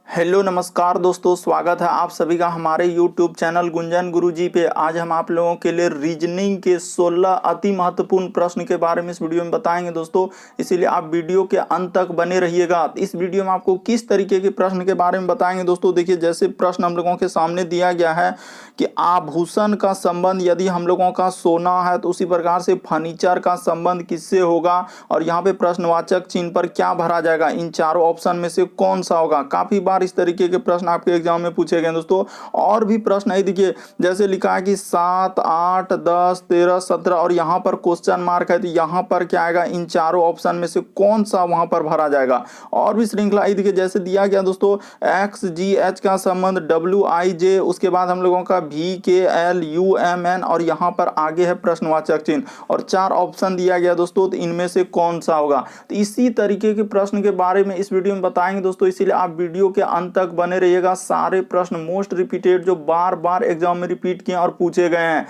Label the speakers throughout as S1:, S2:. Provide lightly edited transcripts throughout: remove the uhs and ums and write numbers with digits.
S1: Hello नमस्कार दोस्तों, स्वागत है आप सभी का हमारे यूट्यूब चैनल गुंजन गुरुजी पे। आज हम आप लोगों के लिए रीजनिंग के 16 अति महत्वपूर्ण प्रश्न के बारे में इस वीडियो में बताएंगे दोस्तों, इसीलिए आप वीडियो के अंत तक बने रहिएगा। इस वीडियो में आपको किस तरीके के प्रश्न के बारे में बताएंगे दोस्तों। देखिए, जैसे प्रश्न हम लोगों के सामने दिया गया है कि आभूषण का संबंध यदि हम लोगों का सोना है तो उसी प्रकार से फर्नीचर का संबंध किससे होगा, और यहाँ पे प्रश्नवाचक चिन्ह पर क्या भरा जाएगा, इन चारों ऑप्शन में से कौन सा होगा। काफी बार इस तरीके के प्रश्न आपके एग्जाम में पूछे गए दोस्तों। और भी प्रश्न है, देखिए जैसे लिखा है कि 7, 8, 10, 13, 17 और यहाँ पर क्वेश्चन मार्क है, तो यहाँ पर क्या आएगा, इन चारों ऑप्शन में से कौन सा वहां पर भरा जाएगा। और भी श्रृंखला देखिए, जैसे दिया गया दोस्तों एक्स जी एच का संबंध डब्ल्यू आई जे, उसके बाद हम लोगों का वी के एल यू एम एन, और यहाँ पर आगे है प्रश्नवाचक चिन्ह, और 4 ऑप्शन दिया गया दोस्तों, तो इनमें से कौन सा होगा। तो इसी तरीके के प्रश्न के बारे में इस वीडियो में बताएंगे दोस्तों, इसीलिए आप वीडियो के अंत तक बने रहिएगा। सारे प्रश्न मोस्ट रिपीटेड जो बार बार एग्जाम में रिपीट किए और पूछे गए हैं,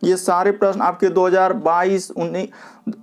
S1: ये सारे प्रश्न आपके 2022,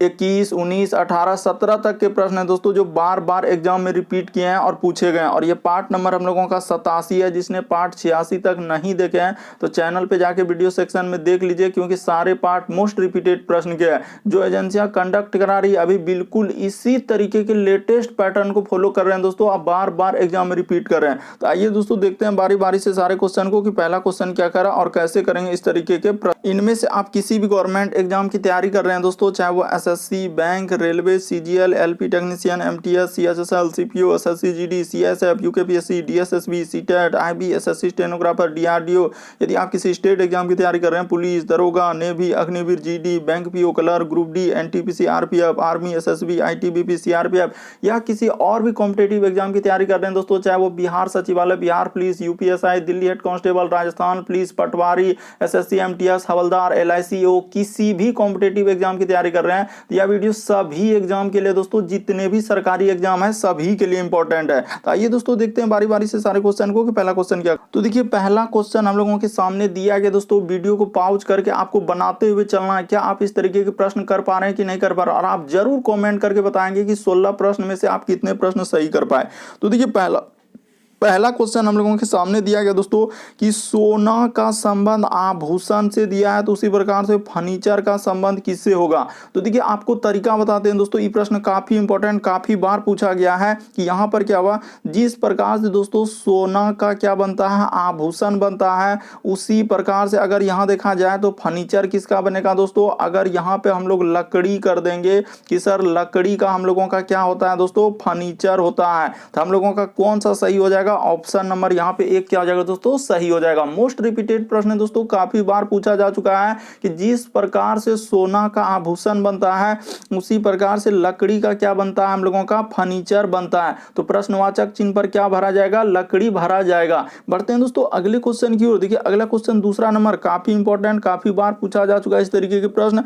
S1: 21, 19, 18, 17 तक के प्रश्न हैं दोस्तों, जो बार बार एग्जाम में रिपीट किए हैं और पूछे गए हैं। और ये पार्ट नंबर हम लोगों का 87 है। जिसने पार्ट 86 तक नहीं देखे हैं तो चैनल पे जाके वीडियो सेक्शन में देख लीजिए, क्योंकि सारे पार्ट मोस्ट रिपीटेड प्रश्न के हैं। जो एजेंसियां कंडक्ट करा रही है अभी बिल्कुल इसी तरीके के लेटेस्ट पैटर्न को फॉलो कर रहे हैं दोस्तों, आप बार बार एग्जाम में रिपीट कर रहे हैं। तो आइए दोस्तों देखते हैं बारी बारी से सारे क्वेश्चन को, कि पहला क्वेश्चन क्या करा और कैसे करेंगे इस तरीके के। इनमें से आप किसी भी गवर्नमेंट एग्जाम की तैयारी कर रहे हैं दोस्तों, चाहे वो SSC, bank, railway, CGL, LP technician, MTS, CHSL, CPO, SSC GD, CSF, UKPSC, DSSB, CTET, IB, SSC stenographer, DRDO. यदि आप किसी स्टेट एग्जाम की तैयारी कर रहे हैं, पुलिस, दरोगा, navy, Agniveer, GD, bank PO, clerk, group D, NTPC, RPF, army, SSB, ITBP, CRPF, या किसी और भी कॉम्पिटेटिव एग्जाम की तैयारी कर रहे हैं दोस्तों, चाहे वो Bihar Sachivalaya, Bihar police, UPSI, Delhi head constable, Rajasthan police, patwari, SSC, MTS, हवलदार, एलआईसीओ, किसी भी कॉम्पिटेटिव एग्जाम की तैयारी कर रहे हैं, तो यह वीडियो सभी एग्जाम के लिए दोस्तों, जितने भी सरकारी एग्जाम है सभी के लिए इंपॉर्टेंट है। तो आइए दोस्तों देखते हैं बारी बारी से सारे क्वेश्चन को, कि पहला क्वेश्चन क्या। तो देखिए, पहला क्वेश्चन हम लोगों के सामने दिया गया दोस्तों। वीडियो को पॉज करके आपको बनाते हुए चलना है, क्या आप इस तरीके के प्रश्न कर पा रहे हैं कि नहीं कर पा रहे, और आप जरूर कमेंट करके बताएंगे कि 16 प्रश्न में से आप कितने प्रश्न सही कर पाए। तो देखिए, पहला क्वेश्चन हम लोगों के सामने दिया गया दोस्तों कि सोना का संबंध आभूषण से दिया है, तो उसी प्रकार से फर्नीचर का संबंध किससे होगा। तो देखिए, आपको तरीका बताते हैं दोस्तों, ये प्रश्न काफी इंपॉर्टेंट, काफी बार पूछा गया है कि यहाँ पर क्या हुआ, जिस प्रकार से दोस्तों सोना का क्या बनता है, आभूषण बनता है, उसी प्रकार से अगर यहाँ देखा जाए तो फर्नीचर किसका बनेगा दोस्तों। अगर यहाँ पे हम लोग लकड़ी कर देंगे कि सर लकड़ी का हम लोगों का क्या होता है दोस्तों, फर्नीचर होता है, तो हम लोगों का कौन सा सही हो जाएगा, ऑप्शन नंबर यहाँ पे 1 क्या हो जाएगा दोस्तों, सही हो जाएगा। मोस्ट रिपीटेड प्रश्न है दोस्तों, काफी बार पूछा जा चुका है कि जिस प्रकार से सोना का आभूषण बनता है उसी प्रकार से लकड़ी का क्या बनता है, हम लोगों का फर्नीचर बनता है। तो प्रश्नवाचक चिन्ह पर क्या भरा जाएगा, लकड़ी भरा जाएगा। बढ़ते हैं दोस्तों अगले क्वेश्चन की ओर। देखिए, अगला क्वेश्चन दूसरा नंबर, काफी इंपॉर्टेंट, काफी बार पूछा जा चुका है इस तरीके के प्रश्न।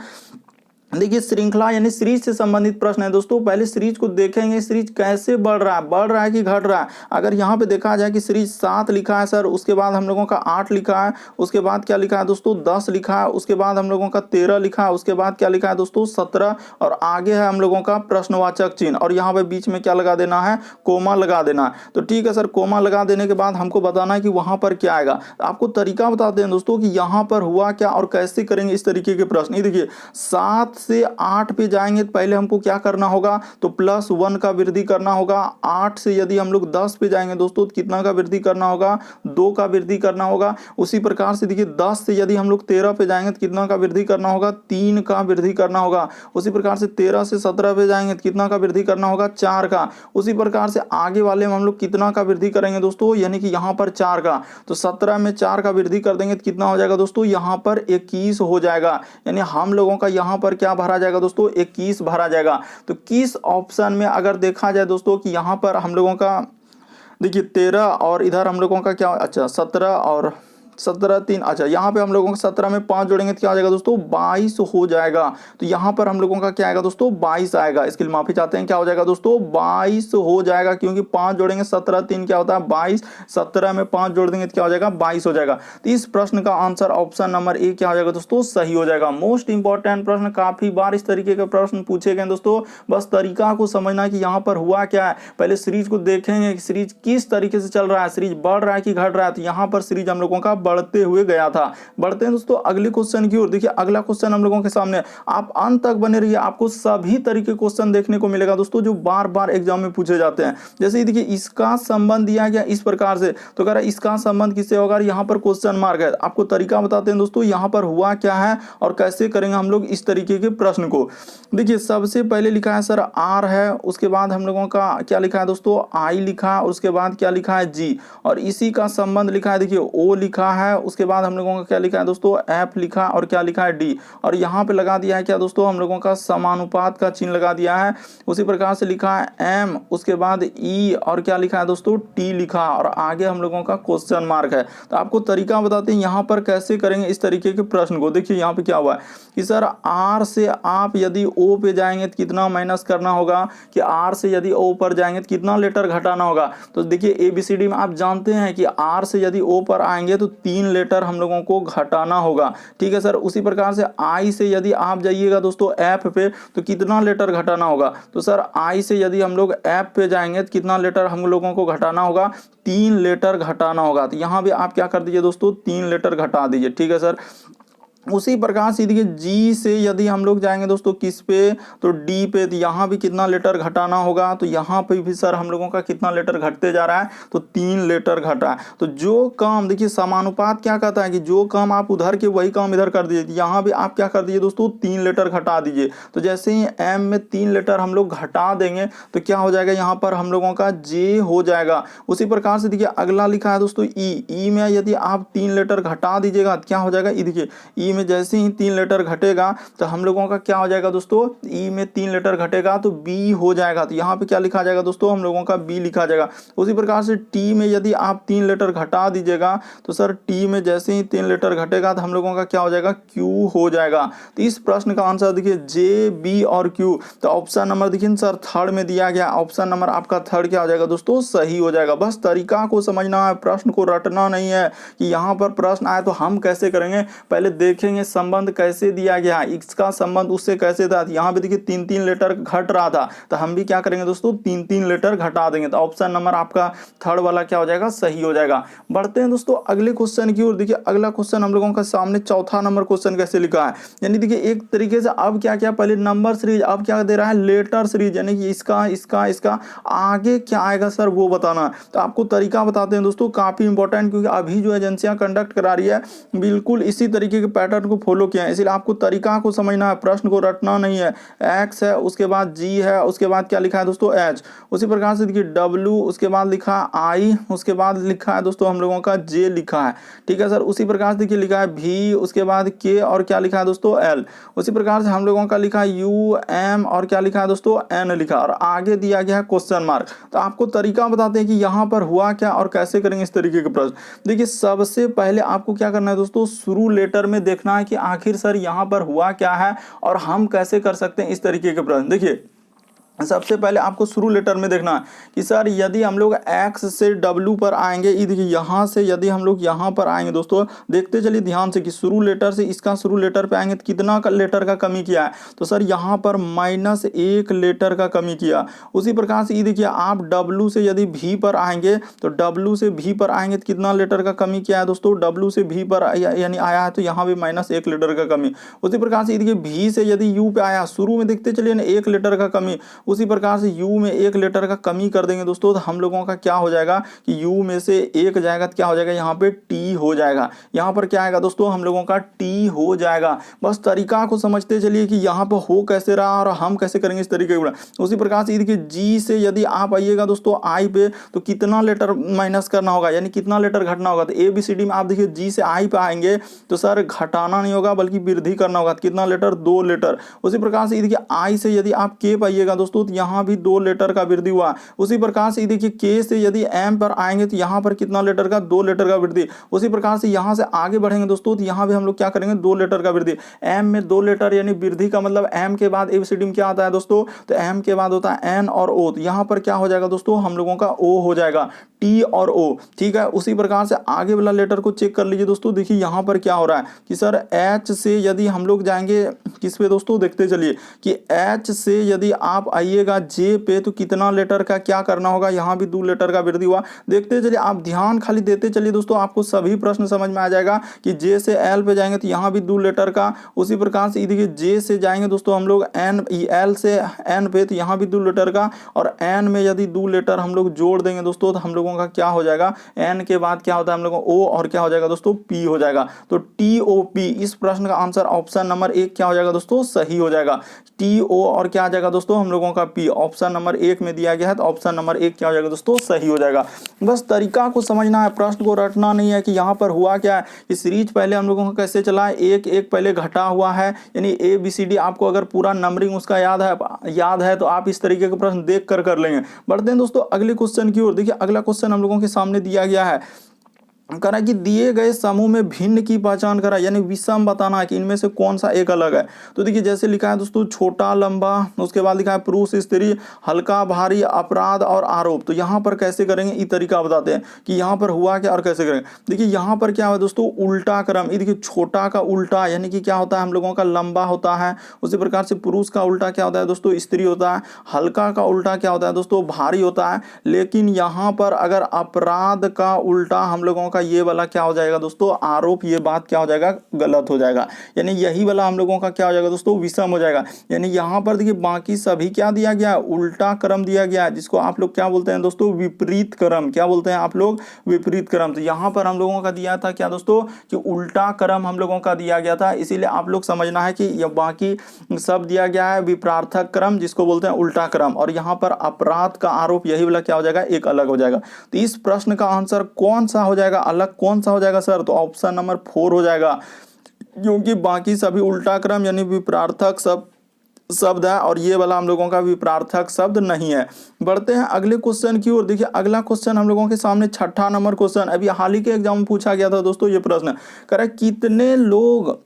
S1: देखिए, श्रृंखला यानी सीरीज से संबंधित प्रश्न है दोस्तों। पहले सीरीज को देखेंगे, सीरीज कैसे बढ़ रहा है कि घट रहा है। अगर यहाँ पे देखा जाए कि सीरीज 7 लिखा है सर, उसके बाद हम लोगों का 8 लिखा है, उसके बाद क्या लिखा है दोस्तों 10 लिखा है, उसके बाद हम लोगों का 13 लिखा है, उसके बाद क्या लिखा है दोस्तों 17, और आगे है हम लोगों का प्रश्नवाचक चिन्ह, और यहाँ पे बीच में क्या लगा देना है, कोमा लगा देना है। तो ठीक है सर, कोमा लगा देने के बाद हमको बताना है कि वहां पर क्या आएगा। आपको तरीका बताते हैं दोस्तों कि यहाँ पर हुआ क्या और कैसे करेंगे इस तरीके के प्रश्न। ये देखिए, 7 से 8 पे जाएंगे तो पहले हमको क्या करना होगा, तो +1 का वृद्धि करना होगा। 8 से यदि हम लोग 10 पे जाएंगे दोस्तों तो कितना का वृद्धि करना होगा, 2 का वृद्धि करना होगा। उसी प्रकार से देखिए, 10 से यदि हम लोग 13 पे जाएंगे तो कितना का वृद्धि करना होगा, 3 का वृद्धि करना होगा। उसी प्रकार से 13 से 17 पे जाएंगे तो कितना का वृद्धि करना होगा, 4 का। उसी प्रकार से आगे वाले में हम लोग कितना का वृद्धि करेंगे दोस्तों, यानी कि यहाँ पर 4 का। तो 17 में 4 का वृद्धि कर देंगे तो कितना हो जाएगा दोस्तों, यहाँ पर 21 हो जाएगा। यानी हम लोगों का यहाँ पर क्या भरा जाएगा दोस्तों, 21 भरा जाएगा। तो किस ऑप्शन में अगर देखा जाए दोस्तों कि यहाँ पर हम लोगों का देखिए 13 और इधर हम लोगों का क्या, अच्छा 17 और 17 3, अच्छा यहाँ पे हम लोगों का 17 में 5 जोड़ेंगे तो क्या हो जाएगा दोस्तों 22 हो जाएगा। तो यहाँ पर हम लोगों का क्या आएगा दोस्तों 22 आएगा। इसके लिए माफी चाहते हैं, क्या हो जाएगा दोस्तों 22 हो जाएगा, क्योंकि 5 जोड़ेंगे 17 3 क्या होता है 22, 17 में 5 जोड़ देंगे तो क्या हो जाएगा 22 हो जाएगा। तो इस प्रश्न का आंसर ऑप्शन नंबर ए क्या हो जाएगा दोस्तों सही हो जाएगा। मोस्ट इंपॉर्टेंट प्रश्न, काफी बार इस तरीके के प्रश्न पूछे गए दोस्तों, बस तरीका को समझना कि यहाँ पर हुआ क्या है। पहले सीरीज को देखेंगे कि सीरीज किस तरीके से चल रहा है, सीरीज बढ़ रहा है कि घट रहा है। तो यहाँ पर सीरीज हम लोगों का बढ़ते हुए गया था। बढ़ते हैं दोस्तों अगले क्वेश्चन की ओर। देखिए अगला क्वेश्चन हम लोगों के सामने, आप अंत तक बने रहिए, आपको सभी तरीके क्वेश्चन देखने को मिलेगा दोस्तों जो बार बार एग्जाम में पूछे जाते हैं। जैसे देखिए इसका संबंध दिया गया इस प्रकार से, तो कह रहा है इसका संबंध किससे होगा, यहाँ पर क्वेश्चन मार्क है। आपको तरीका बताते हैं दोस्तों यहाँ पर हुआ क्या है और कैसे करेंगे हम लोग इस तरीके के प्रश्न को। देखिए सबसे पहले लिखा है सर आर है, उसके बाद हम लोगों का क्या लिखा है दोस्तों आई लिखा है, उसके बाद क्या लिखा है जी, और इसी का संबंध लिखा है देखिए ओ लिखा है, उसके बाद हम लोगों का क्या लिखा है दोस्तों एफ लिखा और क्या लिखा है डी, और यहाँ पे लगा दिया है क्या दोस्तों हम लोगों का समानुपात का चिन्ह लगा दिया है। उसी प्रकार से लिखा है एम, उसके बाद ई और क्या लिखा है दोस्तों टी लिखा, और आगे हम लोगों का क्वेश्चन मार्क है। तो आपको तरीका बताते हैं यहाँ पर कैसे करेंगे इस तरीके के प्रश्न को। देखिए यहाँ पे क्या हुआ है कि सर आर से आप यदि ओ पे जाएंगे तो कितना माइनस करना होगा, कि आर से यदि ओ पर जाएंगे तो कितना लेटर घटाना होगा। तो देखिए एबीसीडी में आप जानते हैं कि आर से यदि ओ पर आएंगे तो 3 लेटर हम लोगों को घटाना होगा, ठीक है सर। उसी प्रकार से आई से यदि आप जाइएगा दोस्तों एफ पे तो कितना लेटर घटाना होगा, तो सर आई से यदि हम लोग एफ पे जाएंगे तो कितना लेटर हम लोगों को घटाना होगा, 3 लेटर घटाना होगा। तो यहाँ भी आप क्या कर दीजिए दोस्तों 3 लेटर घटा दीजिए, ठीक है सर। उसी प्रकार से देखिए जी से यदि हम लोग जाएंगे दोस्तों किस पे, तो डी पे, तो यहाँ भी कितना लेटर घटाना होगा, तो यहाँ पे भी सर हम लोगों का कितना लेटर घटते जा रहा है, तो 3 लेटर घटा है। तो जो काम देखिए समानुपात क्या कहता है कि जो काम आप उधर के वही काम इधर कर दीजिए, यहाँ भी आप क्या कर दीजिए दोस्तों 3 लेटर घटा दीजिए। तो जैसे ही एम में 3 लेटर हम लोग घटा देंगे तो क्या हो जाएगा यहाँ पर हम लोगों का जे हो जाएगा। उसी प्रकार से देखिए अगला लिखा है दोस्तों ई में यदि आप 3 लेटर घटा दीजिएगा तो क्या हो जाएगा, ई देखिए ई में जैसे ही 3 लेटर घटेगा तो हम लोगों का क्या हो जाएगा दोस्तों, ई में 3 लेटर घटेगा तो बी हो जाएगा। तो यहाँ पे क्या लिखा जाएगा दोस्तों हम लोगों का बी लिखा जाएगा। उसी प्रकार से टी में यदि आप 3 लेटर घटा दीजिएगा तो सर टी में जैसे ही 3 लेटर घटेगा तो हम लोगों का क्या हो जाएगा क्यू हो जाएगा। तो इस प्रश्न का आंसर देखिए जे बी और क्यू। तो ऑप्शन नंबर देखिए सर थर्ड में दिया गया, ऑप्शन नंबर आपका थर्ड क्या हो जाएगा दोस्तों सही हो जाएगा। बस तरीका को समझना है, प्रश्न को रटना नहीं है कि यहाँ पर प्रश्न आए तो हम कैसे करेंगे, पहले देखेंगे संबंध कैसे दिया गया, इसका संबंध उससे कैसे था। यहाँ पे देखिए 3-3 लेटर घट रहा था तो हम भी क्या करेंगे दोस्तों 3-3 लेटर घटा देंगे। तो ऑप्शन नंबर आपका थर्ड वाला क्या हो जाएगा सही हो जाएगा। बढ़ते हैं दोस्तों अगले क्वेश्चन की ओर। देखिए अगला क्वेश्चन हम लोगों का सामने चौथा नंबर क्वेश्चन कैसे लिखा है, यानी देखिए एक तरीके से अब क्या क्या पहले नंबर सीरीज, अब क्या दे रहा है लेटर सीरीज, यानी कि इसका इसका इसका आगे क्या आएगा सर वो बताना। तो आपको तरीका बताते हैं दोस्तों, काफी इंपॉर्टेंट, क्योंकि अभी जो एजेंसियां कंडक्ट करा रही है बिल्कुल इसी तरीके के पैटर्न को फॉलो किया है, इसलिए आपको तरीका को समझना है, प्रश्न को रटना नहीं है। एक्स है, उसके बाद जी है, उसके बाद क्या लिखा है दोस्तों एच, उसी प्रकार से देखिए डब्ल्यू, उसके बाद लिखा है आई, उसके बाद लिखा है दोस्तों हम लोगों का जे लिखा है, ठीक है सर। उसी प्रकार से देखिए लिखा है भी, उसके बाद के और क्या लिखा है दोस्तों एल, उसी प्रकार से हम लोगों का लिखा है यू एम और क्या लिखा है दोस्तों एन लिखा, और आगे दिया गया है क्वेश्चन मार्क। तो आपको तरीका बताते हैं कि यहाँ पर हुआ क्या और कैसे करेंगे इस तरीके के प्रश्न। देखिए सबसे पहले आपको क्या करना है दोस्तों, शुरू लेटर में देखना है कि आखिर सर यहाँ पर हुआ क्या है और हम कैसे कर सकते हैं इस तरीके के प्रश्न। देखिए सबसे पहले आपको शुरू लेटर में देखना है कि सर यदि हम लोग x से w पर आएंगे, ये देखिए यहाँ से यदि हम लोग यहाँ पर आएंगे दोस्तों, देखते चलिए ध्यान से कि शुरू लेटर से इसका शुरू लेटर पे आएंगे तो कितना का लेटर का कमी किया है, तो सर यहाँ पर -1 लेटर का कमी किया। उसी प्रकार से ये देखिए आप w से यदि v पर आएंगे तो w से v पर आएंगे तो कितना लेटर का कमी किया है दोस्तों, w से v पर यानी आया है तो यहाँ भी -1 लेटर का कमी। उसी प्रकार से ये देखिए v से यदि u पे आया, शुरू में देखते चलिए ना 1 लेटर का कमी, उसी प्रकार से u में 1 लेटर का कमी कर देंगे दोस्तों तो हम लोगों का क्या हो जाएगा कि u में से 1 जाएगा तो क्या हो जाएगा यहाँ पे t हो जाएगा। यहाँ पर क्या आएगा दोस्तों हम लोगों का t हो जाएगा। बस तरीका को समझते चलिए कि यहाँ पर हो कैसे रहा और हम कैसे करेंगे इस तरीके का। उसी प्रकार से देखिए g से यदि आप आइएगा दोस्तों i पे तो कितना लेटर माइनस करना होगा, यानी कितना लेटर घटना होगा। तो ABCD में आप देखिए g से i पे आएंगे तो सर घटाना नहीं होगा बल्कि वृद्धि करना होगा, कितना लेटर 2 लेटर। उसी प्रकार से देखिए i से यदि आप k पे आइएगा दोस्तों दोस्तों तो यहाँ भी 2 लीटर का वृद्धि हुआ। उसी प्रकार से देखिए के से यदि एम पर आएंगे तो यहाँ पर कितना लीटर का, 2 लीटर का वृद्धि। उसी प्रकार से यहाँ से आगे बढ़ेंगे दोस्तों तो यहाँ भी हम लोग क्या करेंगे, 2 लीटर का वृद्धि। एम में 2 लीटर यानी वृद्धि का मतलब एम के बाद एबीसीडी में क्या आता है दोस्तों, तो एम के बाद होता है एन और ओ, तो यहाँ पर क्या हो जाएगा दोस्तों, हम लोगों का ओ हो जाएगा, टी और ओ, ठीक है। उसी प्रकार से आगे वाला लेटर को चेक कर लीजिए दोस्तों। देखिए यहाँ पर क्या हो रहा है कि सर एच से यदि हम लोग जाएंगे किस पे दोस्तों, देखते चलिए कि एच से यदि आप आइएगा जे पे तो कितना लेटर का क्या करना होगा, यहाँ भी 2 लेटर का वृद्धि हुआ। देखते चलिए, आप ध्यान खाली देते चलिए दोस्तों, आपको सभी प्रश्न समझ में आ जाएगा कि जे से एल पे जाएंगे तो यहाँ भी 2 लेटर का। उसी प्रकार से देखिए जे से जाएंगे दोस्तों हम लोग एन, एल से एन पे तो यहाँ भी 2 लेटर का, और एन में यदि 2 लेटर हम लोग जोड़ देंगे दोस्तों तो हम लोगों का क्या हो जाएगा, एन के बाद क्या होता है हम लोगों को ओ और क्या हो जाएगा दोस्तों, पी हो जाएगा। तो टी ओ पी, इस प्रश्न का आंसर ऑप्शन नंबर 1 क्या हो जाएगा दोस्तों, सही हो जाएगा। टी ओ और क्या आ जाएगा दोस्तों हम लोगों का पी, ऑप्शन नंबर 1 में दिया गया है तो ऑप्शन नंबर 1 क्या हो जाएगा दोस्तों, सही हो जाएगा। बस तरीका को समझना है, प्रश्न को रटना नहीं है कि यहाँ पर हुआ क्या है। ये सीरीज पहले हम लोगों का कैसे चला है, एक एक पहले घटा हुआ है, यानी ए बी सी डी आपको अगर पूरा नंबरिंग उसका याद है तो आप इस तरीके के प्रश्न देख कर लेंगे। बढ़ते हैं दोस्तों अगले क्वेश्चन की ओर। देखिए अगला क्वेश्चन हम लोगों के सामने दिया गया है, करा कि दिए गए समूह में भिन्न की पहचान करा, यानी विषम बताना है कि इनमें से कौन सा एक अलग है। तो देखिए जैसे लिखा है दोस्तों, छोटा लंबा, उसके बाद लिखा है पुरुष स्त्री, हल्का भारी, अपराध और आरोप। तो यहाँ पर कैसे करेंगे, ये तरीका बताते हैं कि यहाँ पर हुआ क्या और कैसे करेंगे। देखिए यहाँ पर क्या है दोस्तों, उल्टा क्रम। ये देखिए छोटा का उल्टा यानी कि क्या होता है हम लोगों का लंबा होता है। उसी प्रकार से पुरुष का उल्टा क्या होता है दोस्तों, स्त्री होता है। हल्का का उल्टा क्या होता है दोस्तों, भारी होता है। लेकिन यहाँ पर अगर अपराध का उल्टा हम लोगों ये वाला क्या हो जाएगा दोस्तों, आरोप, ये बात क्या हो जाएगा, गलत हो जाएगा। यानी यही वाला हम लोगों का क्या हो जाएगा दोस्तों, विषम हो जाएगा। यानी यहाँ पर देखिए बाकी सभी क्या दिया गया, उल्टा क्रम दिया गया है, जिसको आप लोग क्या बोलते हैं दोस्तों, विपरीत क्रम। क्या बोलते हैं आप लोग, विपरीत क्रम। तो यहाँ पर हम लोगों का दिया था क्या दोस्तों, कि उल्टा क्रम हम लोगों का दिया गया था। इसीलिए आप लोग समझना है कि यह बाकी सब दिया गया है विपरार्थक क्रम, जिसको बोलते हैं उल्टा क्रम। और यहाँ पर अपराध का आरोप, यही वाला क्या हो जाएगा, एक अलग हो जाएगा। तो इस प्रश्न का आंसर कौन सा हो जाएगा, अलग कौन सा हो जाएगा सर, तो ऑप्शन नंबर 4 हो जाएगा, क्योंकि बाकी सभी उल्टा क्रम यानी विपरार्थक शब्द है और ये वाला हम लोगों का विपरार्थक शब्द नहीं है। बढ़ते हैं अगले क्वेश्चन की ओर। देखिए अगला क्वेश्चन हम लोगों के सामने 6ठा नंबर क्वेश्चन, अभी हाल ही के एग्जाम में पूछा गया था दोस्तों। ये प्रश्न कह कितने लोग,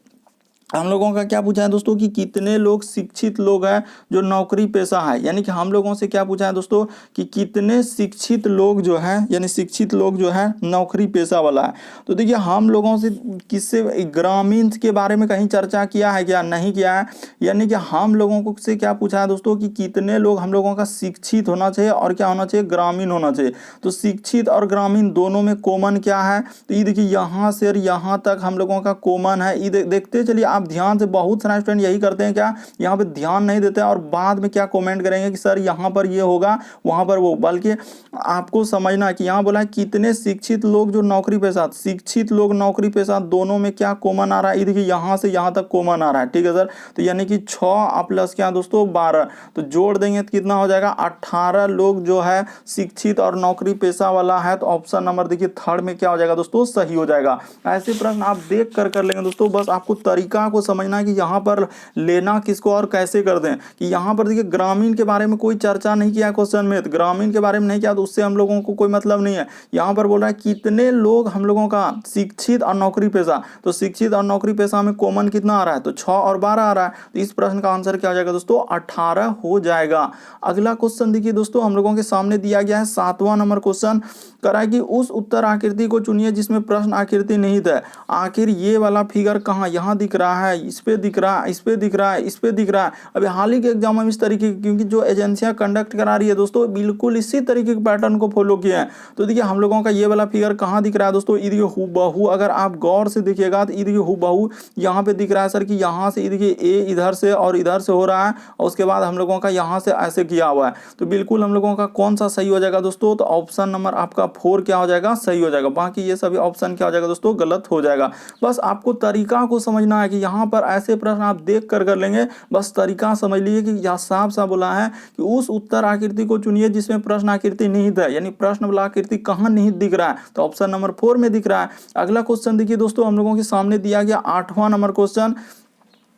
S1: हम लोगों का क्या पूछा है दोस्तों, कि कितने लोग शिक्षित लोग हैं जो नौकरी पेशा है। यानी कि हम लोगों से क्या पूछा है दोस्तों, कि कितने शिक्षित लोग जो हैं, यानी शिक्षित लोग जो है नौकरी पेशा वाला है। तो देखिए हम लोगों से किससे, ग्रामीण के बारे में कहीं चर्चा किया है क्या, नहीं किया है। यानी कि हम लोगों को से क्या पूछा है दोस्तों, कि कितने लोग हम लोगों का शिक्षित होना चाहिए और क्या होना चाहिए, ग्रामीण होना चाहिए। तो शिक्षित और ग्रामीण दोनों में कॉमन क्या है, तो ये देखिए यहाँ से यहाँ तक हम लोगों का कॉमन है। ये देखते चलिए आप ध्यान से, बहुत सारे स्टूडेंट यही करते हैं क्या, यहाँ पे ध्यान नहीं देते हैं और बाद में क्या कमेंट करेंगे कि सर यहाँ पर ये होगा वहां पर वो। बल्कि आपको समझना है कि यहाँ बोला है कितने शिक्षित लोग जो नौकरी पेशा, शिक्षित लोग नौकरी पेशा दोनों में क्या कॉमन आ रहा है, ये देखिए यहाँ से यहाँ तक कॉमन आ रहा है, ठीक है सर। तो यानी कि 6 प्लस क्या दोस्तों 12, तो जोड़ देंगे तो कितना हो जाएगा, 18 लोग जो है शिक्षित और नौकरी पेशा वाला है। तो ऑप्शन नंबर देखिए 3rd में क्या हो जाएगा दोस्तों, सही हो जाएगा। ऐसे प्रश्न आप देख कर लेंगे दोस्तों। बस आपको तरीका को समझना है कि यहाँ पर लेना किसको और कैसे कर दें। कि यहाँ पर देखिए ग्रामीण के बारे में कोई चर्चा नहीं किया क्वेश्चन में, तो ग्रामीण के बारे में नहीं किया तो उससे हम लोगों को कोई मतलब नहीं है। यहाँ पर बोल रहा है कितने लोग हम लोगों का शिक्षित और नौकरी पेशा, तो शिक्षित और नौकरी पेशा में कॉमन कितना आ रहा है, तो 6 और 12 आ रहा है। तो इस प्रश्न का आंसर क्या हो जाएगा दोस्तों, 18 हो जाएगा। अगला क्वेश्चन देखिए दोस्तों हम लोगों के सामने दिया गया है 7वां नंबर क्वेश्चन, करा कि उस उत्तर आकृति को चुनिए जिसमें प्रश्न आकृति निहित है। आखिर ये वाला फिगर कहाँ, यहाँ दिख रहा है, इस पे दिख रहा है, इस पे दिख रहा है, इस पे दिख रहा है। अभी हाल ही के एग्जाम में इस तरीके की, क्योंकि जो एजेंसियां कंडक्ट करा रही है दोस्तों बिल्कुल इसी तरीके के पैटर्न को फॉलो किए हैं। तो देखिए हम लोगों का ये वाला फिगर कहाँ दिख रहा है दोस्तों, ये देखिए हूबहू, अगर आप गौर से देखिएगा तो ये देखिए हूबहू यहाँ पे दिख रहा है सर, कि यहाँ से देखिए ए इधर से और इधर से हो रहा है और उसके बाद हम लोगों का यहाँ से ऐसे किया हुआ है। तो बिल्कुल हम लोगों का कौन सा सही हो जाएगा दोस्तों, तो ऑप्शन नंबर आपका 4 क्या हो जाएगा, सही हो जाएगा। बाकी ये सभी ऑप्शन क्या हो जाएगा दोस्तों, गलत हो जाएगा। बस आपको तरीका को समझना है कि यहाँ पर ऐसे प्रश्न आप देख कर लेंगे, बस तरीका समझ लीजिए कि यह साफ साफ बोला है कि उस उत्तर आकृति को चुनिए जिसमें प्रश्न आकृति निहित है, यानी प्रश्न वाला आकृति कहाँ निहित दिख रहा है, तो ऑप्शन नंबर 4 में दिख रहा है। अगला क्वेश्चन देखिए दोस्तों हम लोगों के सामने दिया गया 8वां नंबर क्वेश्चन,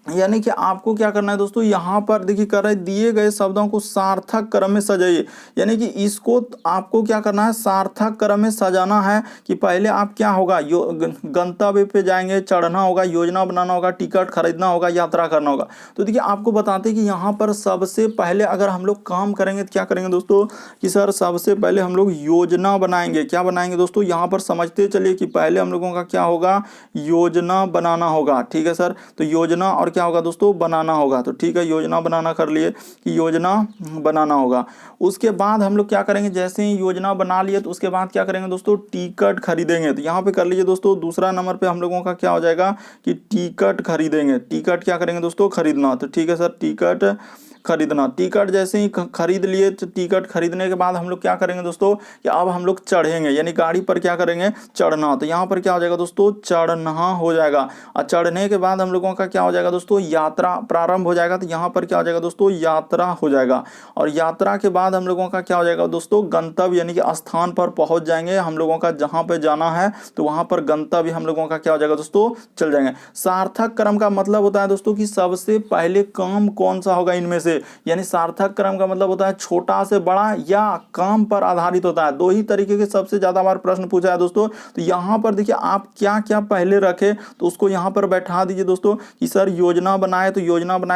S1: यानी कि आपको क्या करना है दोस्तों, यहाँ पर देखिए कर रहे दिए गए शब्दों को सार्थक क्रम में सजाइए। यानी कि इसको आपको क्या करना है, सार्थक क्रम में सजाना है कि पहले आप क्या होगा, गंतव्य पे जाएंगे, चढ़ना होगा, योजना बनाना होगा, टिकट खरीदना होगा, यात्रा करना होगा। तो देखिए आपको बताते हैं कि यहाँ पर सबसे पहले अगर हम लोग काम करेंगे तो क्या करेंगे दोस्तों, कि सर सबसे पहले हम लोग योजना बनाएंगे। क्या बनाएंगे दोस्तों, यहाँ पर समझते चलिए कि पहले हम लोगों का क्या होगा, योजना बनाना होगा। ठीक है सर, तो योजना और क्या होगा दोस्तों, बनाना होगा। तो ठीक है, योजना बनाना कर लिए कि योजना बनाना होगा। उसके बाद हम लोग क्या करेंगे, जैसे ही योजना बना लिए तो उसके बाद क्या करेंगे दोस्तों, टिकट खरीदेंगे। तो यहाँ पे कर लीजिए दोस्तों, दूसरा नंबर पे हम लोगों का क्या हो जाएगा कि टिकट खरीदेंगे। टिकट क्या करेंगे दोस्तों, खरीदना। तो ठीक है सर, टिकट खरीदना। टिकट जैसे ही खरीद लिए तो टिकट खरीदने के बाद हम लोग क्या करेंगे दोस्तों, कि अब हम लोग चढ़ेंगे, यानी गाड़ी पर क्या करेंगे, चढ़ना। तो यहाँ पर क्या हो जाएगा दोस्तों, चढ़ना हो जाएगा। और चढ़ने के बाद हम लोगों का क्या हो जाएगा दोस्तों, यात्रा प्रारंभ हो जाएगा। तो यहाँ पर क्या हो जाएगा दोस्तों, यात्रा हो जाएगा। और यात्रा के बाद हम लोगों का क्या हो जाएगा दोस्तों, गंतव्य, यानी कि स्थान पर पहुंच जाएंगे हम लोगों का, जहां पे जाना है तो वहां पर गंतव्य हम लोगों का क्या हो जाएगा दोस्तों, चल जाएंगे। सार्थक क्रम का मतलब होता है दोस्तों कि सबसे पहले काम कौन सा होगा इनमें से, यानी सार्थक क्रम का मतलब होता है छोटा से बड़ा या काम पर आधारित होता है। दो ही तरीके के सबसे ज्यादा बार प्रश्न पूछा है दोस्तों। तो यहाँ पर देखिए आप क्या क्या पहले रखे तो उसको यहाँ पर बैठा दीजिए दोस्तों, कि सर योजना बनाए तो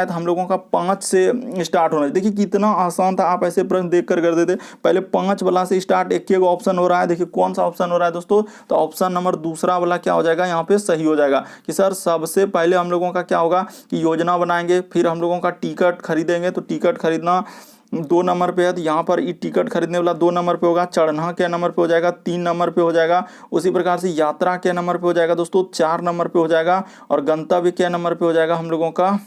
S1: हम लोगों का 5 से स्टार्ट होना है। देखिए कितना आसान था, आप ऐसे प्रश्न देख कर देते। पहले 5 वाला से स्टार्ट, एक ऑप्शन हो रहा है। देखिए कौन सा ऑप्शन हो रहा है दोस्तों, तो ऑप्शन नंबर दूसरा वाला क्या हो जाएगा, यहाँ पे सही हो जाएगा कि सर सबसे पहले हम लोगों का क्या होगा कि योजना बनाएंगे, फिर हम लोगों का टिकट खरीदेंगे। तो टिकट खरीदना 2 नंबर पे है, तो यहाँ पर टिकट खरीदने वाला 2 नंबर पे होगा। चढ़ना क्या नंबर पे हो जाएगा, 3 नंबर पे हो जाएगा। उसी प्रकार से यात्रा क्या नंबर पे हो जाएगा दोस्तों, 4 नंबर पे हो जाएगा। और गंतव्य क्या नंबर पे हो जाएगा, हम लोगों का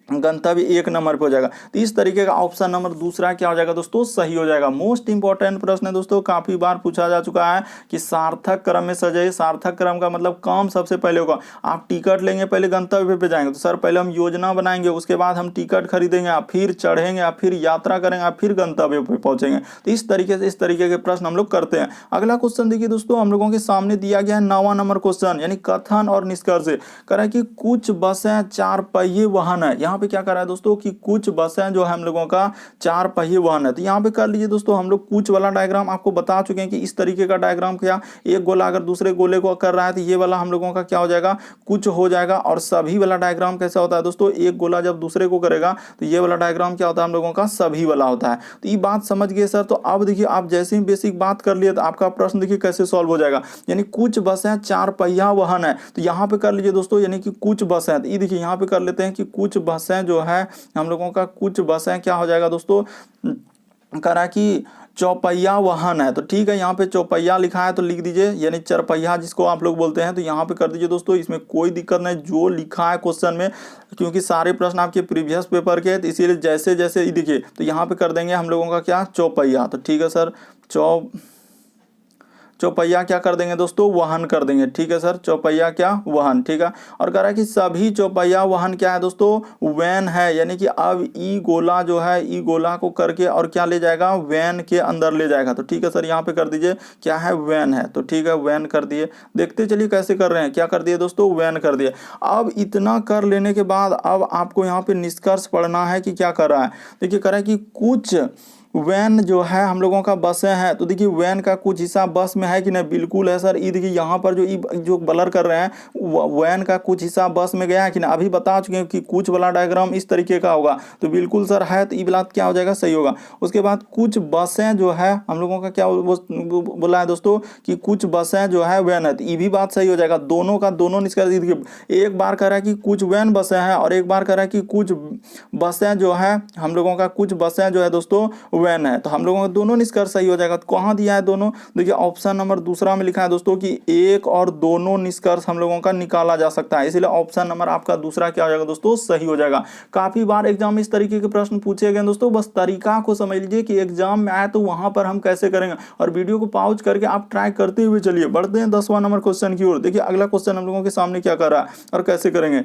S1: गंतव्य 1 नंबर पे हो जाएगा। तो इस तरीके का ऑप्शन नंबर दूसरा क्या हो जाएगा दोस्तों, सही हो जाएगा। मोस्ट इंपॉर्टेंट प्रश्न है दोस्तों, काफी बार पूछा जा चुका है कि सार्थक क्रम में सजाइए। सार्थक क्रम का मतलब काम सबसे पहले होगा, आप टिकट लेंगे, पहले गंतव्य पे जाएंगे तो सर पहले हम योजना बनाएंगे, उसके बाद हम टिकट खरीदेंगे, आप फिर चढ़ेंगे, आप फिर यात्रा करेंगे, आप फिर गंतव्य पे पहुंचेंगे। तो इस तरीके से इस तरीके के प्रश्न हम लोग करते हैं। अगला क्वेश्चन देखिए दोस्तों, हम लोगों के सामने दिया गया है 9वां नंबर क्वेश्चन, यानी कथन और निष्कर्ष। कह रहा है कि कुछ बसें 4 पहिए वाहन है। यहाँ पे क्या कर रहा है दोस्तों कि कुछ बसें जो है हम लोगों का 4 पहिए वाहन है। तो यहाँ पे कर लीजिए दोस्तों, हम लोग कुछ वाला डायग्राम आपको बता चुके हैं कि इस तरीके का डायग्राम क्या, एक गोला अगर दूसरे गोले को कर रहा है तो ये वाला हम लोगों का क्या हो जाएगा, कुछ हो जाएगा। और सभी वाला डायग्राम कैसा होता है दोस्तों, एक गोला जब दूसरे को करेगा तो ये वाला डायग्राम क्या होता है, हम लोगों का सभी वाला होता है। तो ये बात समझ गए सर। तो अब देखिए आप जैसे ही बेसिक बात कर लिए तो आपका प्रश्न देखिए कैसे सॉल्व हो जाएगा। यानी कुछ बसें 4 पहिया वाहन है, तो यहाँ पे कर लीजिए दोस्तों, यानी कि कुछ बसें, तो ये देखिए यहाँ पे कर लेते हैं कि कुछ बसें जो है हम लोगों का, कुछ बसें क्या हो जाएगा दोस्तों, करा कि चौपहिया वाहन है। तो ठीक है, यहाँ पे चौपहिया लिखा है तो लिख दीजिए, यानी चरपहिया जिसको आप लोग बोलते हैं, तो यहाँ पे कर दीजिए दोस्तों। इसमें कोई दिक्कत नहीं, जो लिखा है क्वेश्चन में, क्योंकि सारे प्रश्न आपके प्रीवियस पेपर के हैं तो इसीलिए जैसे जैसे देखिए, तो यहाँ पे कर देंगे हम लोगों का क्या, चौपहिया। तो ठीक है सर, चौपहिया क्या कर देंगे दोस्तों, वाहन कर देंगे। ठीक है सर, चौपहिया क्या, वाहन। ठीक है, और कह रहा है कि सभी चौपहिया वाहन क्या है दोस्तों, वैन है। यानी कि अब ई गोला जो है, ई गोला को करके और क्या ले जाएगा, वैन के अंदर ले जाएगा। तो ठीक है सर, यहाँ पे कर दीजिए क्या है, वैन है। तो ठीक है, वैन कर दिए। देखते चलिए कैसे कर रहे हैं, क्या कर दिए दोस्तों, वैन कर दिए। अब इतना कर लेने के बाद अब आपको यहाँ पे निष्कर्ष पढ़ना है कि क्या कर रहा है। देखिए कह रहा है कि कुछ वैन जो है हम लोगों का बसें हैं। तो देखिए वैन का कुछ हिस्सा बस में है कि नहीं, बिल्कुल है सर। ये देखिए यहाँ पर जो ब्लर कर रहे हैं, वैन का कुछ हिस्सा बस में गया है कि नहीं, अभी बता चुके हैं कि कुछ वाला डायग्राम इस तरीके का होगा। तो बिल्कुल सर है, तो ये वाला क्या हो जाएगा, सही होगा। उसके बाद कुछ बसें जो है हम लोगों का क्या बोला है दोस्तों, कि कुछ बसें जो है वैन है, तो ये भी बात सही हो जाएगा। दोनों का दोनों निष्कर्ष देखिए, एक बार कह रहा है कि कुछ वैन बसें हैं और एक बार कह रहा है कि कुछ बसें जो है हम लोगों का, कुछ बसें जो है दोस्तों वैन है। तो हम लोगों का दोनों निष्कर्ष सही हो जाएगा। तो कहाँ दिया है दोनों, देखिए ऑप्शन नंबर दूसरा में लिखा है दोस्तों कि एक और दोनों निष्कर्ष हम लोगों का निकाला जा सकता है, इसलिए ऑप्शन नंबर आपका दूसरा क्या हो जाएगा दोस्तों, सही हो जाएगा। काफी बार एग्जाम में इस तरीके के प्रश्न पूछे गए दोस्तों, बस तरीका को समझ लीजिए कि एग्जाम में आए तो वहां पर हम कैसे करेंगे। और वीडियो को पॉज करके आप ट्राई करते हुए चलिए। बढ़ते हैं 10वां नंबर क्वेश्चन की ओर। देखिए अगला क्वेश्चन हम लोगों के सामने क्या कर रहा है और कैसे करेंगे।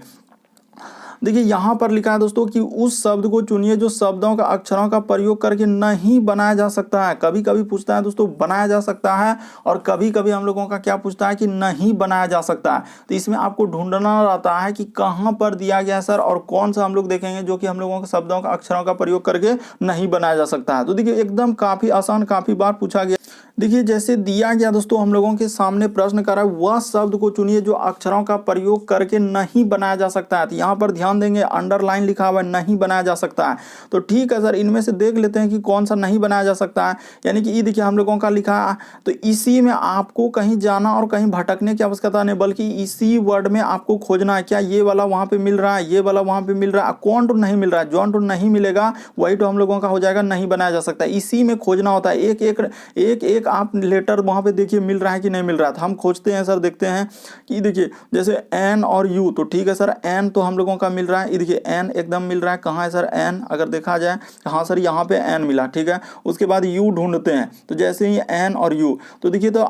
S1: देखिए यहाँ पर लिखा है दोस्तों कि उस शब्द को चुनिए जो शब्दों का अक्षरों का प्रयोग करके नहीं बनाया जा सकता है। कभी कभी पूछता है दोस्तों बनाया जा सकता है, और कभी कभी हम लोगों का क्या पूछता है कि नहीं बनाया जा सकता है। तो इसमें आपको ढूंढना रहता है कि कहां पर दिया गया है सर, और कौन सा हम लोग देखेंगे जो कि हम लोगों के शब्दों का अक्षरों का प्रयोग करके नहीं बनाया जा सकता है। तो देखिए एकदम काफी आसान, काफी बार पूछा गया। देखिए जैसे दिया गया दोस्तों हम लोगों के सामने प्रश्न करा, वह शब्द को चुनिए जो अक्षरों का प्रयोग करके नहीं बनाया जा सकता है। तो यहाँ पर ध्यान देंगे अंडरलाइन लिखा हुआ है नहीं बनाया जा सकता है। तो ठीक है सर, इनमें से देख लेते हैं कि कौन सा नहीं बनाया जा सकता है। यानी कि ये देखिए हम लोगों का लिखा है, तो इसी में आपको कहीं जाना और कहीं भटकने की आवश्यकता नहीं, बल्कि इसी वर्ड में आपको खोजना है। क्या ये वाला वहां पे मिल रहा है, ये वाला वहां पे मिल रहा है, कौन तो नहीं मिल रहा है, जौन तो नहीं मिलेगा वही तो हम लोगों का हो जाएगा नहीं बनाया जा सकता। इसी में खोजना होता है, एक एक एक एक आप लेटर वहां पे देखिए मिल रहा है कि नहीं मिल रहा है। तो हम खोजते हैं सर, देखते हैं कि देखिए जैसे एन और यू, तो ठीक है सर एन तो हम लोगों का मिल रहा है, ये देखिए एन एकदम मिल रहा है। कहाँ है सर एन, अगर देखा जाए हाँ सर यहाँ पे एन मिला, ठीक है। उसके बाद यू ढूंढते हैं, तो जैसे ही एन और यू, तो देखिए तो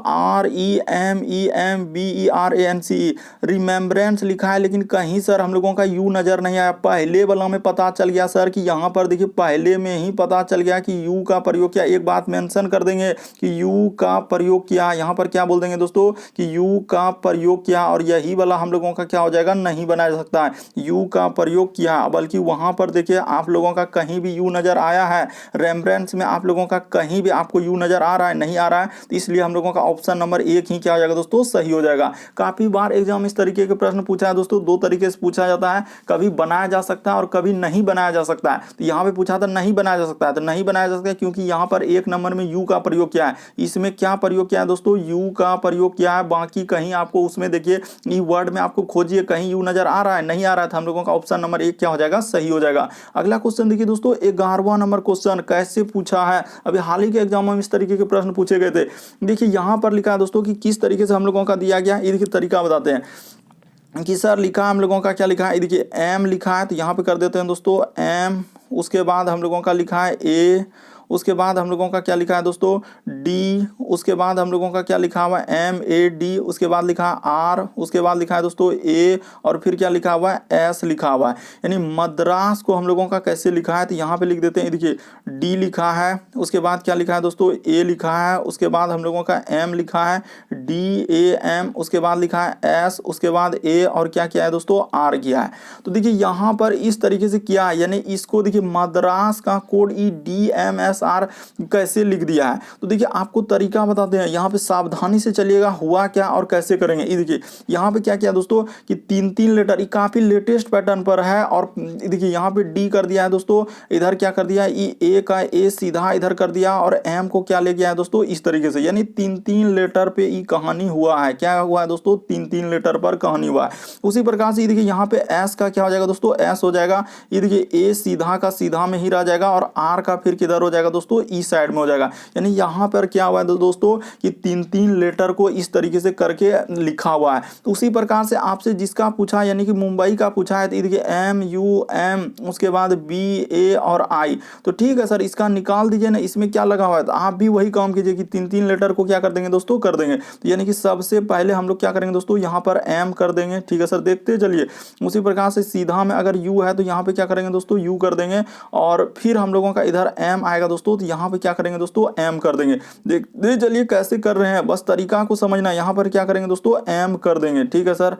S1: REMEMBERANCE रिमेम्बरेंस लिखा है, लेकिन कहीं सर हम लोगों का यू नजर नहीं आया। पहले वाला में पता चल गया सर कि यहाँ पर देखिए पहले में ही पता चल गया कि यू का प्रयोग किया। एक बात मेंशन कर देंगे कि यू का प्रयोग किया, यहाँ पर क्या बोल देंगे दोस्तों कि यू का प्रयोग किया, और यही वाला हम लोगों का क्या हो जाएगा नहीं बनाया जा सकता है। यू का प्रयोग किया, बल्कि वहां पर देखिए आप लोगों का कहीं भी यू नजर आया है, रेफरेंस में आप लोगों का कहीं भी आपको यू नजर आ रहा है, नहीं आ रहा है, तो इसलिए हम लोगों का ऑप्शन नंबर 1 ही क्या हो जाएगा दोस्तों सही हो जाएगा। काफी बार एग्जाम इस तरीके के प्रश्न पूछा है दोस्तों, दो तरीके से पूछा जाता है, कभी बनाया जा सकता है और कभी नहीं बनाया जा सकता है। तो यहाँ पे पूछा था नहीं बनाया जा सकता है, तो नहीं बनाया जा सकता है क्योंकि यहाँ पर 1 नंबर में यू का प्रयोग किया है। इसमें क्या प्रयोग किया है दोस्तों, यू का प्रयोग किया है। बाकी कहीं आपको उसमें देखिए ई वर्ड में आपको खोजिए कहीं यू नजर आ रहा है, नहीं आ रहा था, हम लोगों का ऑप्शन नंबर 1 क्या हो जाएगा सही हो जाएगा। अगला क्वेश्चन देखिए दोस्तों 11वां नंबर क्वेश्चन कैसे पूछा है, अभी हाल ही के एग्जाम में इस तरीके के प्रश्न पूछे गए थे। देखिए यहाँ पर लिखा है दोस्तों कि किस तरीके से हम लोगों का दिया गया, ये देखिए तरीका बताते हैं कि सर लिखा हम लोगों का क्या लिखा है, देखिए एम लिखा है, तो यहाँ पे कर देते हैं दोस्तों एम, उसके बाद हम लोगों का लिखा है ए, उसके बाद हम लोगों का क्या लिखा है दोस्तों डी, उसके बाद हम लोगों का क्या लिखा हुआ है MAD, उसके बाद लिखा है R, उसके बाद लिखा है दोस्तों A, और फिर क्या लिखा हुआ है S लिखा हुआ है। यानी मद्रास को हम लोगों का कैसे लिखा है, तो यहाँ पे लिख देते हैं, देखिए D लिखा है, उसके बाद क्या लिखा है दोस्तों A लिखा है, उसके बाद हम लोगों का M लिखा है DAM, उसके बाद लिखा है S, उसके बाद A, और क्या किया है दोस्तों R किया है। तो देखिए यहाँ पर इस तरीके से किया है, यानी इसको देखिए मद्रास का कोड DMS कैसे लिख दिया है। तो देखिए आपको तरीका बताते हैं, यहाँ पे सावधानी से चलिएगा हुआ क्या और कैसे करेंगे। ये देखिए यहाँ पे क्या किया दोस्तों कि 3 लेटर, ये काफी लेटेस्ट पैटर्न पर है, और देखिए यहाँ पे डी कर दिया है दोस्तों, इधर क्या कर दिया ये ए का ए सीधा इधर कर दिया, और एम को क्या ले गया है दोस्तों इस तरीके से, यानी 3 लेटर पे ये कहानी हुआ है। क्या हुआ है दोस्तों 3 लेटर पर कहानी हुआ है। उसी प्रकार से ये देखिए यहाँ पे एस का क्या हो जाएगा दोस्तों एस हो जाएगा, ये देखिए ए सीधा का सीधा में ही रह जाएगा, और आर का फिर किधर हो जाएगा दोस्तों ई साइड में हो जाएगा। यानी यहाँ पर क्या हुआ है दोस्तों कि 3 लेटर को इस तरीके से करके लिखा हुआ है। तो उसी प्रकार से आपसे जिसका पूछा यानी कि मुंबई का पूछा है, तो देखिए MUM, उसके बाद BA और I, तो ठीक है सर इसका निकाल दीजिए ना, इसमें क्या लगा हुआ है, तो आप भी वही काम कीजिए कि 3 लेटर को क्या कर देंगे दोस्तों कर देंगे। तो यानी कि सबसे पहले हम लोग क्या करेंगे दोस्तों यहाँ पर M कर देंगे, ठीक है सर देखते चलिए। उसी प्रकार से सीधा में अगर U है तो यहाँ पे क्या करेंगे दोस्तों U कर देंगे, और फिर हम लोगों का इधर M आएगा दोस्तों, तो यहाँ पे क्या करेंगे दोस्तों M कर देंगे। देखते चलिए कैसे कर रहे हैं, बस तरीका को समझना। यहाँ पर क्या करेंगे दोस्तों M कर देंगे, ठीक है सर।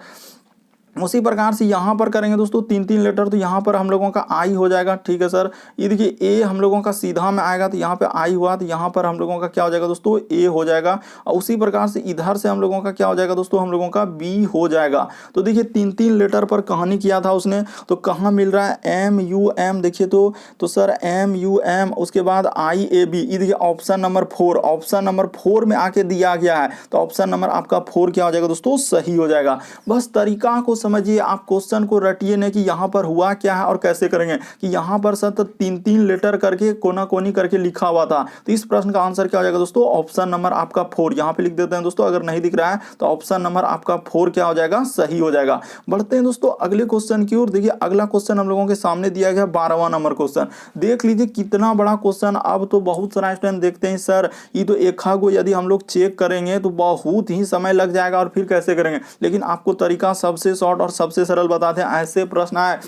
S1: उसी प्रकार से यहाँ पर करेंगे दोस्तों 3 लेटर, तो यहाँ पर हम लोगों का आई हो जाएगा, ठीक है सर। ये देखिए ए हम लोगों का सीधा में आएगा, तो यहाँ पे आई हुआ, तो यहाँ पर हम लोगों का क्या हो जाएगा दोस्तों ए हो जाएगा। और उसी प्रकार से इधर से हम लोगों का क्या हो जाएगा दोस्तों हम लोगों का बी हो जाएगा। तो देखिए 3 लेटर पर कहानी किया था उसने, तो कहाँ मिल रहा है MUM, देखिए तो सर MUM, उसके बाद IAB, ये देखिए ऑप्शन नंबर 4, ऑप्शन नंबर 4 में आके दिया गया है, तो ऑप्शन नंबर आपका 4 क्या हो जाएगा दोस्तों सही हो जाएगा। बस तरीका को समझिए, आप क्वेश्चन को रटिए नहीं कि यहाँ पर हुआ क्या है और कैसे करेंगे, कि यहाँ पर सर 3 लेटर करके कोना कोनी करके लिखा हुआ था। तो इस प्रश्न का आंसर क्या हो जाएगा दोस्तों ऑप्शन नंबर आपका 4, यहाँ पे लिख देते हैं दोस्तों, अगर नहीं दिख रहा है तो ऑप्शन नंबर आपका 4 क्या हो जाएगा सही हो जाएगा। बढ़ते हैं दोस्तों अगले क्वेश्चन की ओर। देखिए अगला क्वेश्चन हम लोगों के सामने दिया गया 12वां नंबर क्वेश्चन। देख लीजिए कितना बड़ा क्वेश्चन। अब तो बहुत सारा स्टूडेंट देखते हैं सर ये तो एक को यदि हम लोग चेक करेंगे तो बहुत ही समय लग जाएगा और फिर कैसे करेंगे, लेकिन आपको तरीका सबसे शॉर्ट और सबसे सरल बताते हैं। ऐसे प्रश्न आए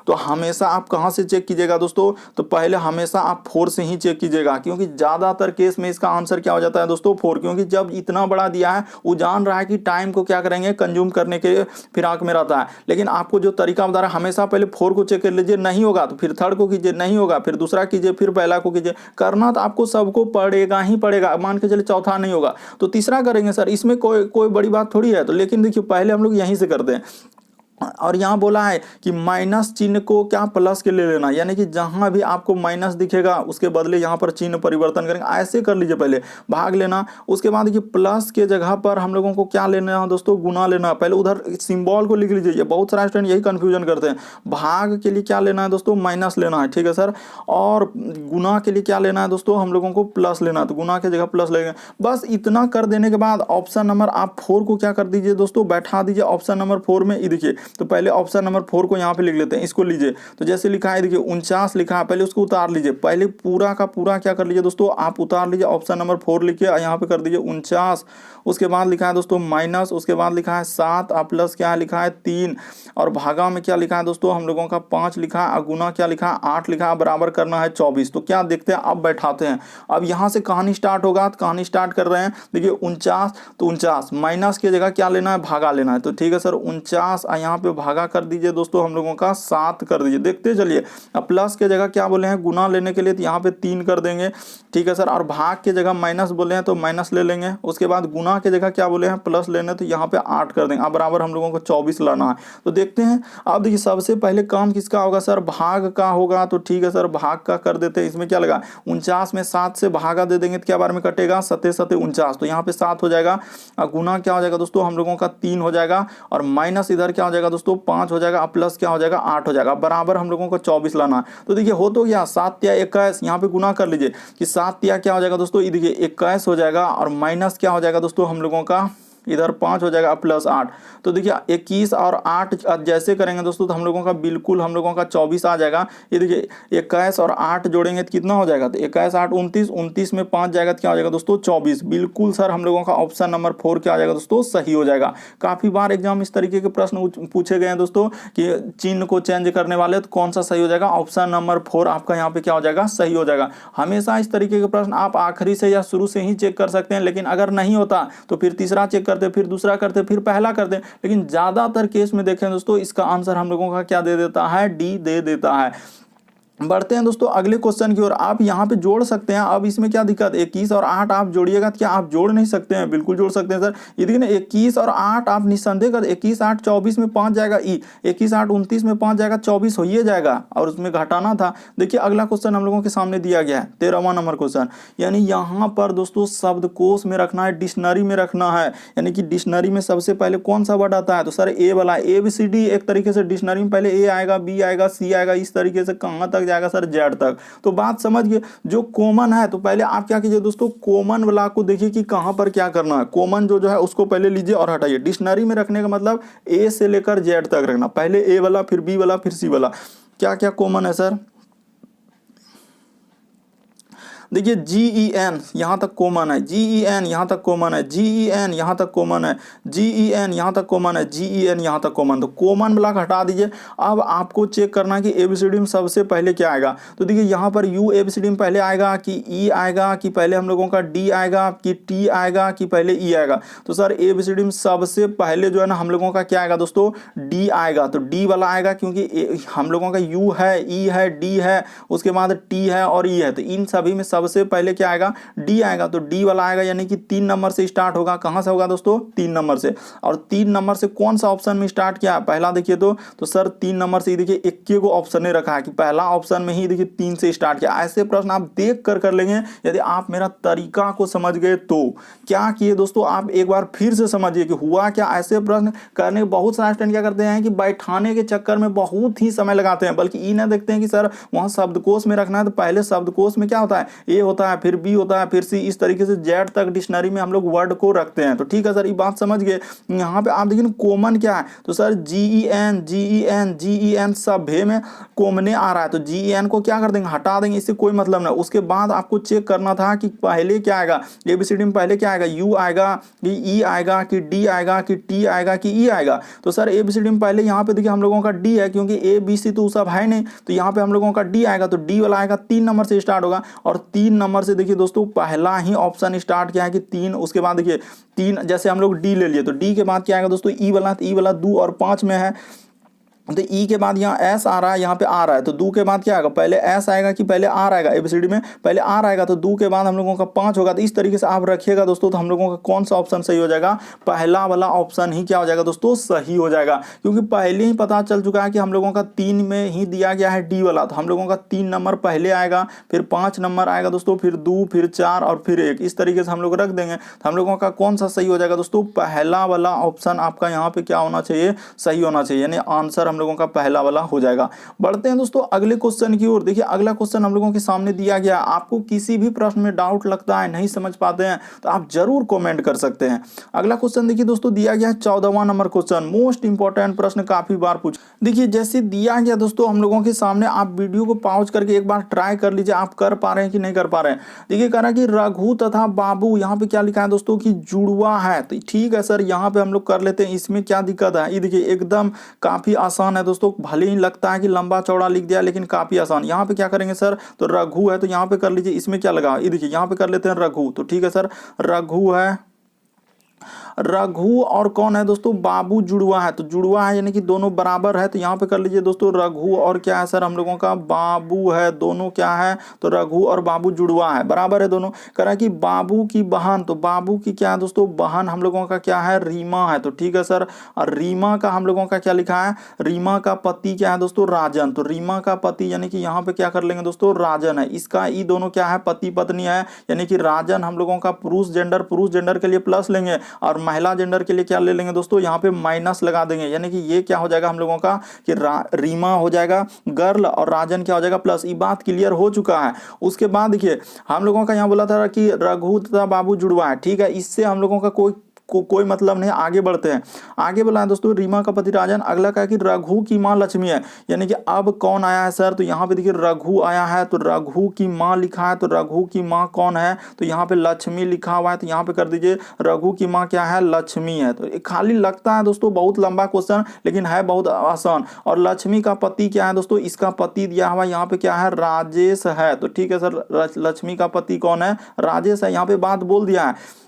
S1: तो हमेशा आप कहाँ से चेक कीजिएगा दोस्तों, तो पहले हमेशा आप 4 से ही चेक कीजिएगा, क्योंकि ज़्यादातर केस में इसका आंसर क्या हो जाता है दोस्तों 4, क्योंकि जब इतना बड़ा दिया है वो जान रहा है कि टाइम को क्या करेंगे कंज्यूम करने के फिराक में रहता है। लेकिन आपको जो तरीका बता रहा है हमेशा पहले 4 को चेक कर लीजिए, नहीं होगा तो फिर थर्ड को कीजिए, नहीं होगा फिर दूसरा कीजिए, फिर पहला को कीजिए। करना तो आपको सबको पड़ेगा ही पड़ेगा, मान के चले चौथा नहीं होगा तो तीसरा करेंगे सर, इसमें कोई बड़ी बात थोड़ी है। तो लेकिन देखिए पहले हम लोग यहीं से करते हैं, और यहाँ बोला है कि माइनस चिन्ह को क्या प्लस के ले लेना, यानी कि जहां भी आपको माइनस दिखेगा उसके बदले यहाँ पर चिन्ह परिवर्तन करेंगे, ऐसे कर लीजिए पहले भाग लेना। उसके बाद देखिए प्लस के जगह पर हम लोगों को क्या लेना है दोस्तों, गुना लेना है। पहले उधर सिंबल को लिख लीजिए, ये बहुत सारा स्टूडेंट यही कंफ्यूजन करते हैं। भाग के लिए क्या लेना है दोस्तों, माइनस लेना है, ठीक है सर। और गुना के लिए क्या लेना है दोस्तों, हम लोगों को प्लस लेना है, तो गुना की जगह प्लस लेंगे। बस इतना कर देने के बाद ऑप्शन नंबर आप 4 को क्या कर दीजिए दोस्तों, बैठा दीजिए ऑप्शन नंबर 4 में। ये देखिए तो पहले ऑप्शन नंबर 4 को यहाँ पे लिख लेते हैं, इसको लीजिए। तो जैसे लिखा है देखिए 49 लिखा है, पहले उसको उतार लीजिए, पहले पूरा का पूरा क्या कर लीजिए दोस्तों, आप उतार लीजिए ऑप्शन नंबर 4 लिखिए, यहाँ पे कर दीजिए 49। उसके बाद लिखा है दोस्तों माइनस, उसके बाद लिखा है 7 और प्लस क्या है लिखा है 3, और भागा में क्या लिखा है दोस्तों हम लोगों का 5 लिखा है, और गुना क्या लिखा है 8 लिखा है, बराबर करना है 24। तो क्या देखते हैं, अब बैठाते हैं। अब यहाँ से कहानी स्टार्ट होगा, तो कहानी स्टार्ट कर रहे हैं। देखिए 49, तो 49 माइनस की जगह क्या लेना है, भागा लेना है। तो ठीक है सर 49 यहाँ पे भागा कर दीजिए दोस्तों हम लोगों का 7 कर दीजिए, देखते चलिए। अब प्लस के जगह क्या बोले हैं, गुना लेने के लिए, तो यहाँ पे 3 कर देंगे, ठीक है सर। और भाग के जगह माइनस बोले हैं तो माइनस ले लेंगे। उसके बाद गुना के जगह क्या बोले हैं, प्लस लेने, तो यहाँ पे 8 कर देंगे। अब बराबर हम लोगों को 24 लाना है। तो देखते हैं, अब देखिए सबसे पहले काम किसका होगा सर, भाग का होगा। तो ठीक है सर भाग का कर देते हैं। इसमें क्या लगा 49 में 7 से भागा दे देंगे तो क्या बार में कटेगा, 7 7 49, तो यहाँ पे 7 हो जाएगा। और गुना क्या हो जाएगा दोस्तों हम लोगों का 3 हो जाएगा, और माइनस इधर क्या हो जाएगा दोस्तों 5 हो जाएगा, प्लस क्या हो जाएगा 8 हो जाएगा, बराबर हम लोगों को 24 लाना है। तो देखिए हो तो गया 7 या 21, यहाँ पे गुना कर लीजिए कि 7 या क्या हो जाएगा दोस्तों, ये देखिए 21 हो जाएगा, और माइनस क्या हो जाएगा दोस्तों हम लोगों का इधर 5 हो जाएगा प्लस 8। तो देखिए 21 और 8 जैसे करेंगे दोस्तों तो हम लोगों का बिल्कुल हम लोगों का 24 आ जाएगा। ये देखिए 21 और 8 जोड़ेंगे तो कितना हो जाएगा, तो 21 8 29, 29 में 5 जाएगा तो क्या हो जाएगा दोस्तों 24। बिल्कुल सर हम लोगों का ऑप्शन नंबर 4 क्या आ जाएगा दोस्तों, सही हो जाएगा। काफी बार एग्जाम इस तरीके के प्रश्न पूछे गए हैं दोस्तों कि चिन्ह को चेंज करने वाले, तो कौन सा सही हो जाएगा, ऑप्शन नंबर 4 आपका यहाँ पे क्या हो जाएगा, सही हो जाएगा। हमेशा इस तरीके के प्रश्न आप आखिरी से या शुरू से ही चेक कर सकते हैं, लेकिन अगर नहीं होता तो फिर तीसरा चेक करते, फिर दूसरा करते, फिर पहला करते। लेकिन ज्यादातर केस में देखें दोस्तों इसका आंसर हम लोगों का क्या दे देता है, डी दे देता है। बढ़ते हैं दोस्तों अगले क्वेश्चन की ओर। आप यहाँ पे जोड़ सकते हैं। अब इसमें क्या दिक्कत, 21 और 8 आप जोड़िएगा तो क्या आप जोड़ नहीं सकते हैं, बिल्कुल जोड़ सकते हैं सर। ये देखिए ना 21 और 8 आप निस्संदेह कर, 21 8 24 में 5 जाएगा, 21 8 29 में 5 जाएगा, 24 हो ही जाएगा, और उसमें घटाना था। देखिए अगला क्वेश्चन हम लोगों के सामने दिया गया है 13वां नंबर क्वेश्चन। यानी यहाँ पर दोस्तों शब्दकोश में रखना है, डिक्शनरी में रखना है। यानी कि डिक्शनरी में सबसे पहले कौन सा वर्ड आता है, तो सर ए वाला, ABCD एक तरीके से डिक्शनरी में पहले ए आएगा, बी आएगा, सी आएगा, इस तरीके से कहाँ तक जाएगा सर, जेड तक। तो बात समझ गए। जो कॉमन है तो पहले आप क्या कीजिए दोस्तों, कॉमन वाला को देखिए कि कहां पर क्या करना है। कॉमन जो है उसको पहले लीजिए और हटाइए। डिक्शनरी में रखने का मतलब ए से लेकर जेड तक रखना, पहले ए वाला, फिर बी वाला, फिर सी वाला। क्या क्या कॉमन है सर, देखिए GEN यहाँ तक कॉमन है, GEN यहाँ तक कॉमन है, GEN यहाँ तक कॉमन है, GEN यहाँ तक कॉमन है, GEN यहाँ तक कॉमन। तो कॉमन ब्लॉक हटा दीजिए। अब आपको चेक करना है कि ABCD में सबसे पहले क्या आएगा। तो देखिए यहाँ पर U ABCD में पहले आएगा कि E आएगा, कि पहले हम लोगों का D आएगा, कि T आएगा, कि पहले E आएगा। तो सर ABCD में सबसे पहले जो है ना हम लोगों का क्या आएगा दोस्तों, D आएगा। तो D वाला आएगा क्योंकि हम लोगों का U है, E है, D है, उसके बाद T है और E है। तो इन सभी में सबसे पहले क्या आएगा, डी आएगा। तो डी वाला आएगा, यानी कि 3 नंबर से स्टार्ट होगा। कहां से होगा दोस्तों, 3 नंबर से। और 3 नंबर से कौन सा ऑप्शन में स्टार्ट किया है, पहला देखिए तो सर 3 नंबर से देखिए 21 को ऑप्शन ने रखा है कि पहला ऑप्शन में ही देखिए 3 से स्टार्ट किया। ऐसे प्रश्न आप देख कर लेंगे। यदि आप मेरा तरीका को समझ गए तो क्या किए दोस्तों, आप एक बार फिर से समझिए कि हुआ क्या। ऐसे प्रश्न करने बहुत सारे स्टूडेंट क्या करते हैं कि बैठाने के चक्कर में बहुत ही समय लगाते हैं, बल्कि ये ना देखते हैं कि सर वहां शब्दकोश में रखना है। तो पहले शब्दकोश में क्या होता है, ए होता है, फिर बी होता है, फिर सी, इस तरीके से जेड तक डिक्शनरी में हम लोग वर्ड को रखते हैं। तो ठीक है सर, ये बात समझ गए। यहाँ पे आप देखिए कॉमन क्या है, तो सर GEN GEN GEN सभ्य में कॉमने आ रहा है, तो GEN को क्या कर देंगे, हटा देंगे, इससे कोई मतलब नहीं। उसके बाद आपको चेक करना था कि पहले क्या आएगा, ABCD में पहले क्या आएगा, U आएगा कि E आएगा कि D आएगा कि T आएगा कि E आएगा। तो सर ABCD में पहले यहाँ पे देखिए हम लोगों का D है, क्योंकि ABC तो सब है नहीं, तो यहाँ पे हम लोगों का D आएगा। तो D वाला आएगा, 3 नंबर से स्टार्ट होगा, और 3 नंबर से देखिए दोस्तों पहला ही ऑप्शन स्टार्ट किया है कि 3। उसके बाद देखिए 3, जैसे हम लोग D ले लिए, तो D के बाद क्या आएगा दोस्तों, E वाला, तो E वाला 2 और 5 में है, तो ई के बाद यहाँ एस आ रहा है, यहाँ पे आर है, तो दो के बाद क्या आएगा, पहले एस आएगा कि पहले आर आएगा, एबीसीडी में पहले आर आएगा, तो दो के बाद हम लोगों का 5 होगा। तो इस तरीके से आप रखिएगा दोस्तों, तो हम लोगों का कौन सा ऑप्शन सही हो जाएगा, पहला वाला ऑप्शन ही क्या हो जाएगा दोस्तों, सही हो जाएगा। क्योंकि पहले ही पता चल चुका है कि हम लोगों का 3 में ही दिया गया है डी वाला, तो हम लोगों का 3 नंबर पहले आएगा, फिर 5 नंबर आएगा दोस्तों, फिर 2, फिर 4 और फिर 1, इस तरीके से हम लोग रख देंगे। तो हम लोगों का कौन सा सही हो जाएगा दोस्तों, पहला वाला ऑप्शन आपका यहाँ पे क्या होना चाहिए, सही होना चाहिए, यानी आंसर हम लोगों का पहला वाला हो जाएगा। बढ़ते हैं दोस्तों अगले क्वेश्चन की ओर। देखिए अगला क्वेश्चन हम लोगों के सामने दिया गया, आपको किसी भी प्रश्न में डाउट लगता है, नहीं समझ पाते हैं, तो आप जरूर कमेंट कर सकते हैं। अगला क्वेश्चन देखिए दोस्तों दिया गया है 14वां नंबर क्वेश्चन, मोस्ट इंपॉर्टेंट प्रश्न, काफी बार पूछा। देखिए जैसे दिया गया दोस्तों हम लोगों के सामने, आप वीडियो को पॉज करके एक बार ट्राई कर लीजिए, आप कर पा रहे हैं कि नहीं कर पा रहे हैं। देखिए कह रहा है कि रघु तथा बाबू, यहाँ पे क्या लिखा है दोस्तों कि जुड़वा है, तो ठीक है सर, यहाँ पे हम लोग कर लेते हैं, इसमें क्या दिक्कत है। ये देखिए एकदम काफी आसान है दोस्तों, भले ही लगता है कि लंबा चौड़ा लिख दिया, लेकिन काफी आसान। यहाँ पे क्या करेंगे सर, तो रघु है, तो यहाँ पे कर लीजिए, इसमें क्या लगा, ये देखिए यहाँ पे कर लेते हैं रघु, तो ठीक है सर, रघु है, रघु और कौन है दोस्तों, बाबू जुड़वा है, तो जुड़वा है यानी कि दोनों बराबर है, तो यहाँ पे कर लीजिए दोस्तों रघु और क्या है सर, हम लोगों का बाबू है, दोनों क्या है, तो रघु और बाबू जुड़वा है, बराबर है दोनों। कह रहा है कि बाबू की बहन, तो बाबू की क्या है दोस्तों, बहन हम लोगों का क्या है, रीमा है, तो ठीक है सर। और रीमा का हम लोगों का क्या लिखा है, रीमा का पति क्या है दोस्तों, राजन, तो रीमा का पति यानी कि यहाँ पे क्या कर लेंगे दोस्तों, राजन है, इसका ये दोनों क्या है, पति पत्नी है, यानी कि राजन हम लोगों का पुरुष जेंडर के लिए प्लस लेंगे, और महिला जेंडर के लिए क्या ले लेंगे दोस्तों, यहाँ पे माइनस लगा देंगे, यानी कि ये क्या हो जाएगा हम लोगों का कि रीमा हो जाएगा गर्ल, और राजन क्या हो जाएगा प्लस। ये बात क्लियर हो चुका है। उसके बाद देखिए हम लोगों का यहाँ बोला था कि रघु तथा बाबू जुड़वा है, ठीक है, इससे हम लोगों का कोई मतलब नहीं। आगे बढ़ते हैं, आगे बोला है दोस्तों रीमा का पति राजन। अगला क्या है कि रघु की माँ लक्ष्मी है, यानी कि अब कौन आया है सर, तो यहाँ पे देखिए रघु आया है, तो रघु की माँ लिखा है, तो रघु की माँ कौन है, तो यहाँ पे लक्ष्मी लिखा हुआ है, तो यहाँ पे कर दीजिए रघु की माँ क्या है, लक्ष्मी है। तो खाली लगता है दोस्तों बहुत लंबा क्वेश्चन, लेकिन है बहुत आसान। और लक्ष्मी का पति क्या है दोस्तों, इसका पति दिया हुआ यहाँ पे क्या है, राजेश है, तो ठीक है सर, लक्ष्मी का पति कौन है, राजेश है। यहाँ पे बात बोल दिया है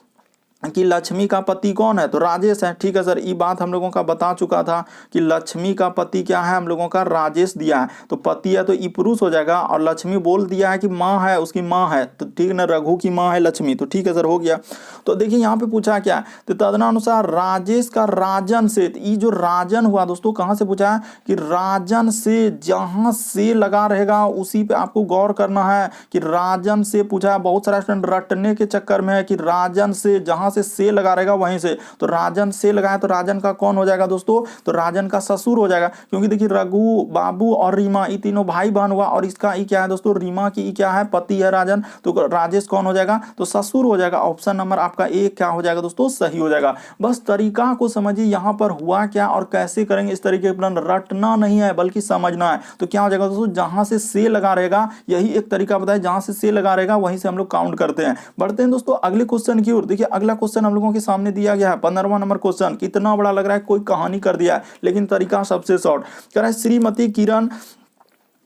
S1: कि लक्ष्मी का पति कौन है, तो राजेश है, ठीक है सर। ये बात हम लोगों का बता चुका था कि लक्ष्मी का पति क्या है, हम लोगों का राजेश दिया है, तो पति है तो ई पुरुष हो जाएगा, और लक्ष्मी बोल दिया है कि माँ है, उसकी माँ है, तो ठीक ना, रघु की माँ है लक्ष्मी, तो ठीक है सर, हो गया। तो देखिए यहाँ पे पूछा क्या, तो तदनुसार राजेश का राजन से, ये जो राजन हुआ दोस्तों कहाँ से पूछा है कि राजन से, जहां से लगा रहेगा उसी पे आपको गौर करना है कि राजन से पूछा है। बहुत सारा स्टूडेंट रटने के चक्कर में है कि राजन से, जहां से लगा रहेगा वहीं से, तो राजन से लगाया, तो राजन का कौन हो जाएगा दोस्तों, तो राजन का ससुर हो जाएगा, क्योंकि देखिए रघु, बाबू और रीमा ये तीनों भाई बहन हुआ, और इसका ये क्या है दोस्तों, रीमा की ये क्या है, पति है राजन, तो राजेश कौन हो जाएगा, तो ससुर हो जाएगा। ऑप्शन नंबर आपका ए क्या हो जाएगा दोस्तों, सही हो जाएगा। बस तरीका को समझिए, यहाँ पर हुआ क्या और कैसे करेंगे, इस तरीके का रटना नहीं है बल्कि समझना है। तो क्या हो जाएगा दोस्तों, जहां से लगा रहेगा, यही एक तरीका बताया, जहां से लगा रहेगा वहीं से हम लोग काउंट करते हैं। बढ़ते हैं दोस्तों अगले क्वेश्चन की ओर। देखिए अगला क्वेश्चन हम लोगों के सामने दिया गया है 15वां नंबर क्वेश्चन। कितना बड़ा लग रहा है, कोई कहानी कर दिया है, लेकिन तरीका सबसे शॉर्ट। कह रहा है श्रीमती किरण,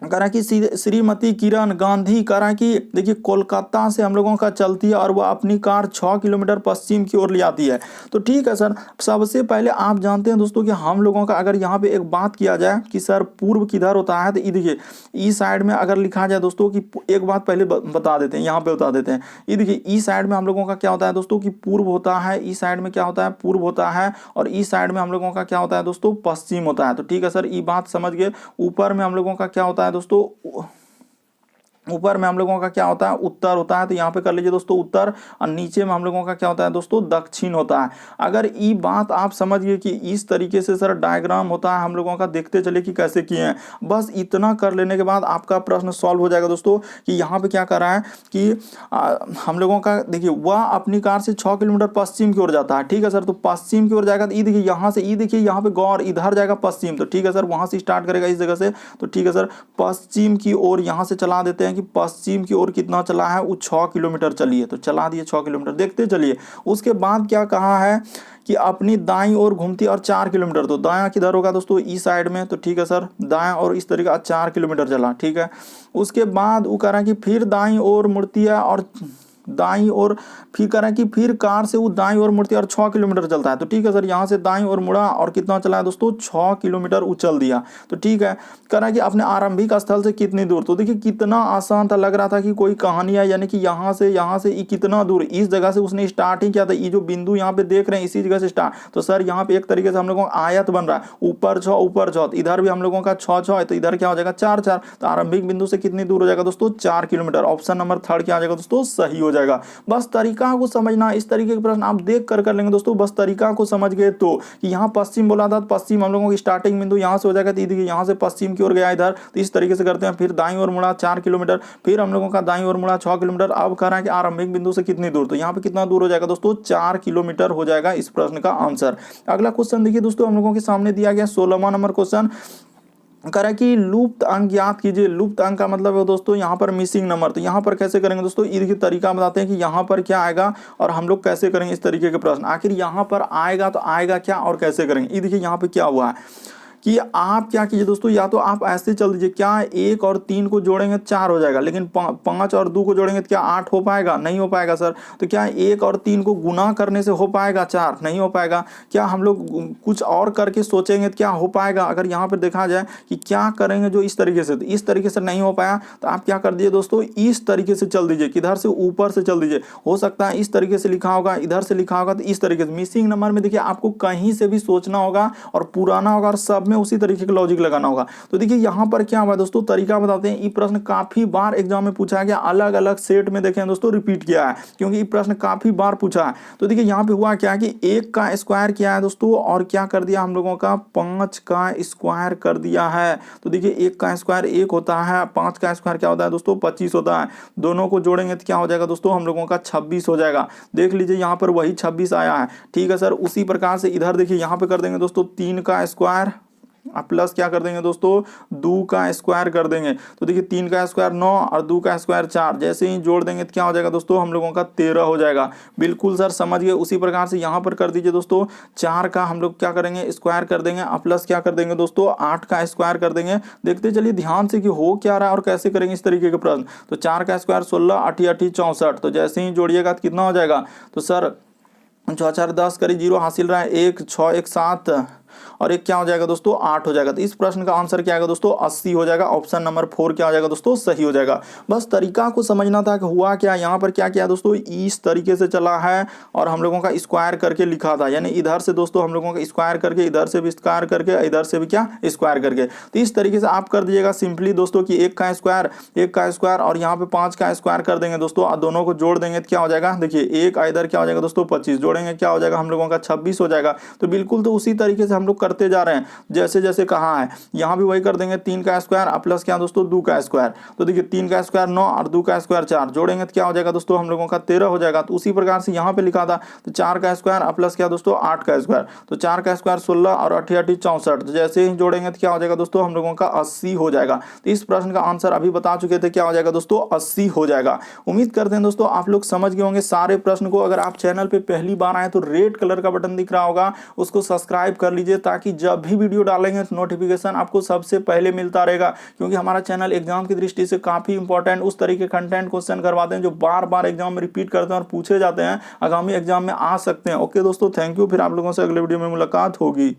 S1: कह रहा कि श्रीमती किरण गांधी, कह रहा कि देखिए कोलकाता से हम लोगों का चलती है और वह अपनी कार 6 किलोमीटर पश्चिम की ओर ले आती है। तो ठीक है सर, सबसे पहले आप जानते हैं दोस्तों कि हम लोगों का अगर यहाँ पे एक बात किया जाए कि सर पूर्व किधर होता है, तो ये देखिए ई साइड में अगर लिखा जाए दोस्तों कि एक बात पहले बता देते हैं, यहाँ पे बता देते हैं। ये देखिए ई साइड में हम लोगों का क्या होता है दोस्तों कि पूर्व होता है, ई साइड में क्या होता है, पूर्व होता है, और ई साइड में हम लोगों का क्या होता है दोस्तों, पश्चिम होता है। तो ठीक है सर, ये बात समझ गए। ऊपर में हम लोगों का क्या होता है दोस्तों, ऊपर में हम लोगों का क्या होता है, उत्तर होता है, तो यहाँ पे कर लीजिए दोस्तों उत्तर, और नीचे में हम लोगों का क्या होता है दोस्तों, दक्षिण होता है। अगर ये बात आप समझ गए कि इस तरीके से सर डायग्राम होता है हम लोगों का, देखते चले कि कैसे किए हैं। बस इतना कर लेने के बाद आपका प्रश्न सॉल्व हो जाएगा दोस्तों। कि यहाँ पे क्या कर रहा है कि हम लोगों का देखिए, वह अपनी कार से 6 किलोमीटर पश्चिम की ओर जाता है, ठीक है सर। तो पश्चिम की ओर जाएगा, तो ये देखिए यहाँ से, ये देखिए यहाँ पे गौर, इधर जाएगा पश्चिम, तो ठीक है सर, वहां से स्टार्ट करेगा इस जगह से, तो ठीक है सर, पश्चिम की ओर यहाँ से चला देते हैं कि पश्चिम की ओर कितना चला है, वो 6 किलोमीटर चलिए, तो चला दिए 6 किलोमीटर, देखते चलिए। उसके बाद क्या कहा है कि अपनी दाईं ओर घूमती और 4 किलोमीटर, तो दायां किधर होगा दोस्तों, इस साइड में, तो ठीक है सर, दायां और इस तरीके 4 किलोमीटर चला, ठीक है। उसके बाद वो कह रहा है कि फिर दाईं ओर मुड़ती है और दाईं ओर, फिर कह रहा है कि फिर कार से वो दाईं ओर मुड़ती है और 6 किलोमीटर चलता है, तो ठीक है सर, यहाँ से दाईं ओर मुड़ा और कितना चला है दोस्तों, 6 किलोमीटर उछल दिया, तो ठीक है। कह रहा है कि अपने आरंभिक स्थल से कितनी दूर, तो देखिए कितना आसान था, लग रहा था कि कोई कहानी है, यानी कि यहाँ से कितना दूर, इस जगह से उसने स्टार्ट ही किया था, ये जो बिंदु यहाँ पे देख रहे हैं इसी जगह से स्टार्ट, तो सर यहाँ पे एक तरीके से हम लोगों का आयत बन रहा है, ऊपर 6 ऊपर 6, तो इधर भी हम लोगों का 6 6 है, तो इधर क्या हो जाएगा 4 4, तो आरंभिक बिंदु से कितनी दूर हो जाएगा दोस्तों, 4 किलोमीटर। ऑप्शन नंबर 3 क्या आ जाएगा दोस्तों, सही हो जाएगा। बस तरीका को समझना, इस तरीके के प्रश्न आप देख कर लेंगे दोस्तों, बस तरीका को समझ गए तो। कि यहाँ पश्चिम बोला था, पश्चिम हम लोगों की स्टार्टिंग बिंदु यहाँ से हो जाएगा, तो यहाँ से पश्चिम की ओर गया इधर, तो इस तरीके से करते हैं। फिर दाईं ओर मुड़ा 4 किलोमीटर, फिर हम लोगों का दाईं ओर मुड़ा 6 किलोमीटर। अब कह रहा है कि आरंभिक बिंदु से कितनी दूर, तो यहाँ पे कितना दूर हो जाएगा दोस्तों, 4 किलोमीटर हो जाएगा इस प्रश्न का आंसर। अगला क्वेश्चन देखिए दोस्तों, हम लोगों के सामने दिया गया 16वां नंबर क्वेश्चन, कह रहा है कि लुप्त अंक ज्ञात कीजिए। लुप्त अंक का मतलब है दोस्तों यहाँ पर मिसिंग नंबर, तो यहाँ पर कैसे करेंगे दोस्तों, ये तरीका बताते हैं कि यहाँ पर क्या आएगा और हम लोग कैसे करेंगे इस तरीके के प्रश्न। आखिर यहाँ पर आएगा तो आएगा क्या और कैसे करेंगे, ये देखिए यहाँ पे क्या हुआ है कि आप क्या कीजिए दोस्तों, या तो आप ऐसे चल दीजिए, क्या 1 और 3 को जोड़ेंगे 4 हो जाएगा, लेकिन 5 और 2 को जोड़ेंगे तो क्या 8 हो पाएगा, नहीं हो पाएगा सर। तो क्या 1 और 3 को गुना करने से हो पाएगा 4, नहीं हो पाएगा। क्या हम लोग कुछ और करके सोचेंगे तो क्या हो पाएगा। अगर यहाँ पर देखा जाए कि क्या करेंगे जो इस तरीके से, तो इस तरीके से नहीं हो पाया, तो आप क्या कर दीजिए दोस्तों, इस तरीके से चल दीजिए, किधर से, ऊपर से चल दीजिए। हो सकता है इस तरीके से लिखा होगा, इधर से लिखा होगा, तो इस तरीके से मिसिंग नंबर में देखिए आपको कहीं से भी सोचना होगा और पुराना होगा और सब में उसी तरीके का लॉजिक लगाना होगा। तो देखिए यहाँ पर क्या हुआ दोस्तों, तरीका बताते हैं। ये प्रश्न काफी बार एग्जाम में पूछा गया, अलग अलग सेट में देखें दोस्तों रिपीट किया है, क्योंकि ये प्रश्न काफी बार पूछा है। तो देखिए यहाँ पे हुआ क्या कि 1 का स्क्वायर किया है दोस्तों, और क्या कर दिया हम लोगों का, 5 का स्क्वायर कर दिया है। तो देखिए 1 का स्क्वायर 1 होता है, 5 का स्क्वायर क्या होता है दोस्तों, 25 होता है। दोनों को जोड़ेंगे तो क्या हो जाएगा दोस्तों, हम लोगों का 26 हो जाएगा। देख लीजिए यहाँ पर वही 26 आया है, ठीक है सर। उसी प्रकार से इधर देखिए यहाँ पे कर देंगे दोस्तों 3 का स्क्वायर प्लस क्या कर देंगे दोस्तों, 2 का स्क्वायर कर देंगे। तो देखिए 3 का स्क्वायर 9 और 2 का स्क्वायर 4, जैसे ही जोड़ देंगे तो क्या हो जाएगा दोस्तों, हम लोगों का 13 हो जाएगा। बिल्कुल सर समझ गए। उसी प्रकार से यहाँ पर कर दीजिए दोस्तों, 4 का हम लोग क्या करेंगे, स्क्वायर कर देंगे, और प्लस क्या कर देंगे दोस्तों, 8 का स्क्वायर कर देंगे। देखते चलिए ध्यान से कि हो क्या रहा है और कैसे करेंगे इस तरीके के प्रश्न। तो 4 का स्क्वायर 16, 8 8 64, तो जैसे ही जोड़िएगा तो कितना हो जाएगा, तो सर 6 4 10 करी 0 हासिल रहा है, 1 6 1 7 और एक क्या हो जाएगा दोस्तों, 8 हो जाएगा। तो इस प्रश्न का आंसर क्या आएगा दोस्तों, 80 हो जाएगा। ऑप्शन नंबर 4 क्या हो जाएगा दोस्तों, सही हो जाएगा। बस तरीका को समझना था कि हुआ क्या, यहाँ पर क्या किया दोस्तों, इस तरीके से चला है और हम लोगों का स्क्वायर करके लिखा था, यानी इधर से दोस्तों हम लोगों का स्क्वायर करके, इधर से भी स्क्वायर करके, इधर से भी क्या स्क्वायर करके। तो इस तरीके से आप कर दीजिएगा सिंपली दोस्तों कि 1 का स्क्वायर और यहाँ पे 5 का स्क्वायर कर देंगे दोस्तों, और दोनों को जोड़ देंगे तो क्या हो जाएगा, देखिए 1 इधर क्या हो जाएगा दोस्तों 25, जोड़ेंगे क्या हो जाएगा हम लोगों का 26 हो जाएगा। तो बिल्कुल तो उसी तरीके से हम लोग करते जा रहे हैं जैसे जैसे कहा है। यहाँ भी वही कर देंगे, 3 का स्क्वायर प्लस क्या दोस्तों 2 का स्क्वायर। तो देखिए 3 का स्क्वायर 9 और 2 का स्क्वायर 4, जोड़ेंगे तो क्या हो जाएगा दोस्तों, हम लोगों का 13 हो जाएगा। तो उसी प्रकार से यहाँ पे लिखा था, तो 4 का स्क्वायर प्लस क्या दोस्तों 8 का स्क्वायर, तो 4 का स्क्वायर 16 और 8 8 64, तो जैसे ही जोड़ेंगे तो क्या हो जाएगा दोस्तों, हम लोगों का 80 हो जाएगा। तो इस प्रश्न का आंसर अभी बता चुके थे, क्या हो जाएगा दोस्तों 80 हो जाएगा। उम्मीद करते हैं दोस्तों आप लोग समझ गए होंगे सारे प्रश्न को। अगर आप चैनल पे पहली बार आए तो रेड कलर का बटन दिख रहा होगा, उसको सब्सक्राइब कर लीजिए, ताकि जब भी वीडियो डालेंगे तो नोटिफिकेशन आपको सबसे पहले मिलता रहेगा। क्योंकि हमारा चैनल एग्जाम की दृष्टि से काफी इंपॉर्टेंट उस तरीके कंटेंट क्वेश्चन करवाते हैं जो बार बार एग्जाम में रिपीट करते हैं और पूछे जाते हैं, आगामी एग्जाम में आ सकते हैं। ओके दोस्तों, थैंक यू। फिर आप लोगों से अगले वीडियो में मुलाकात होगी।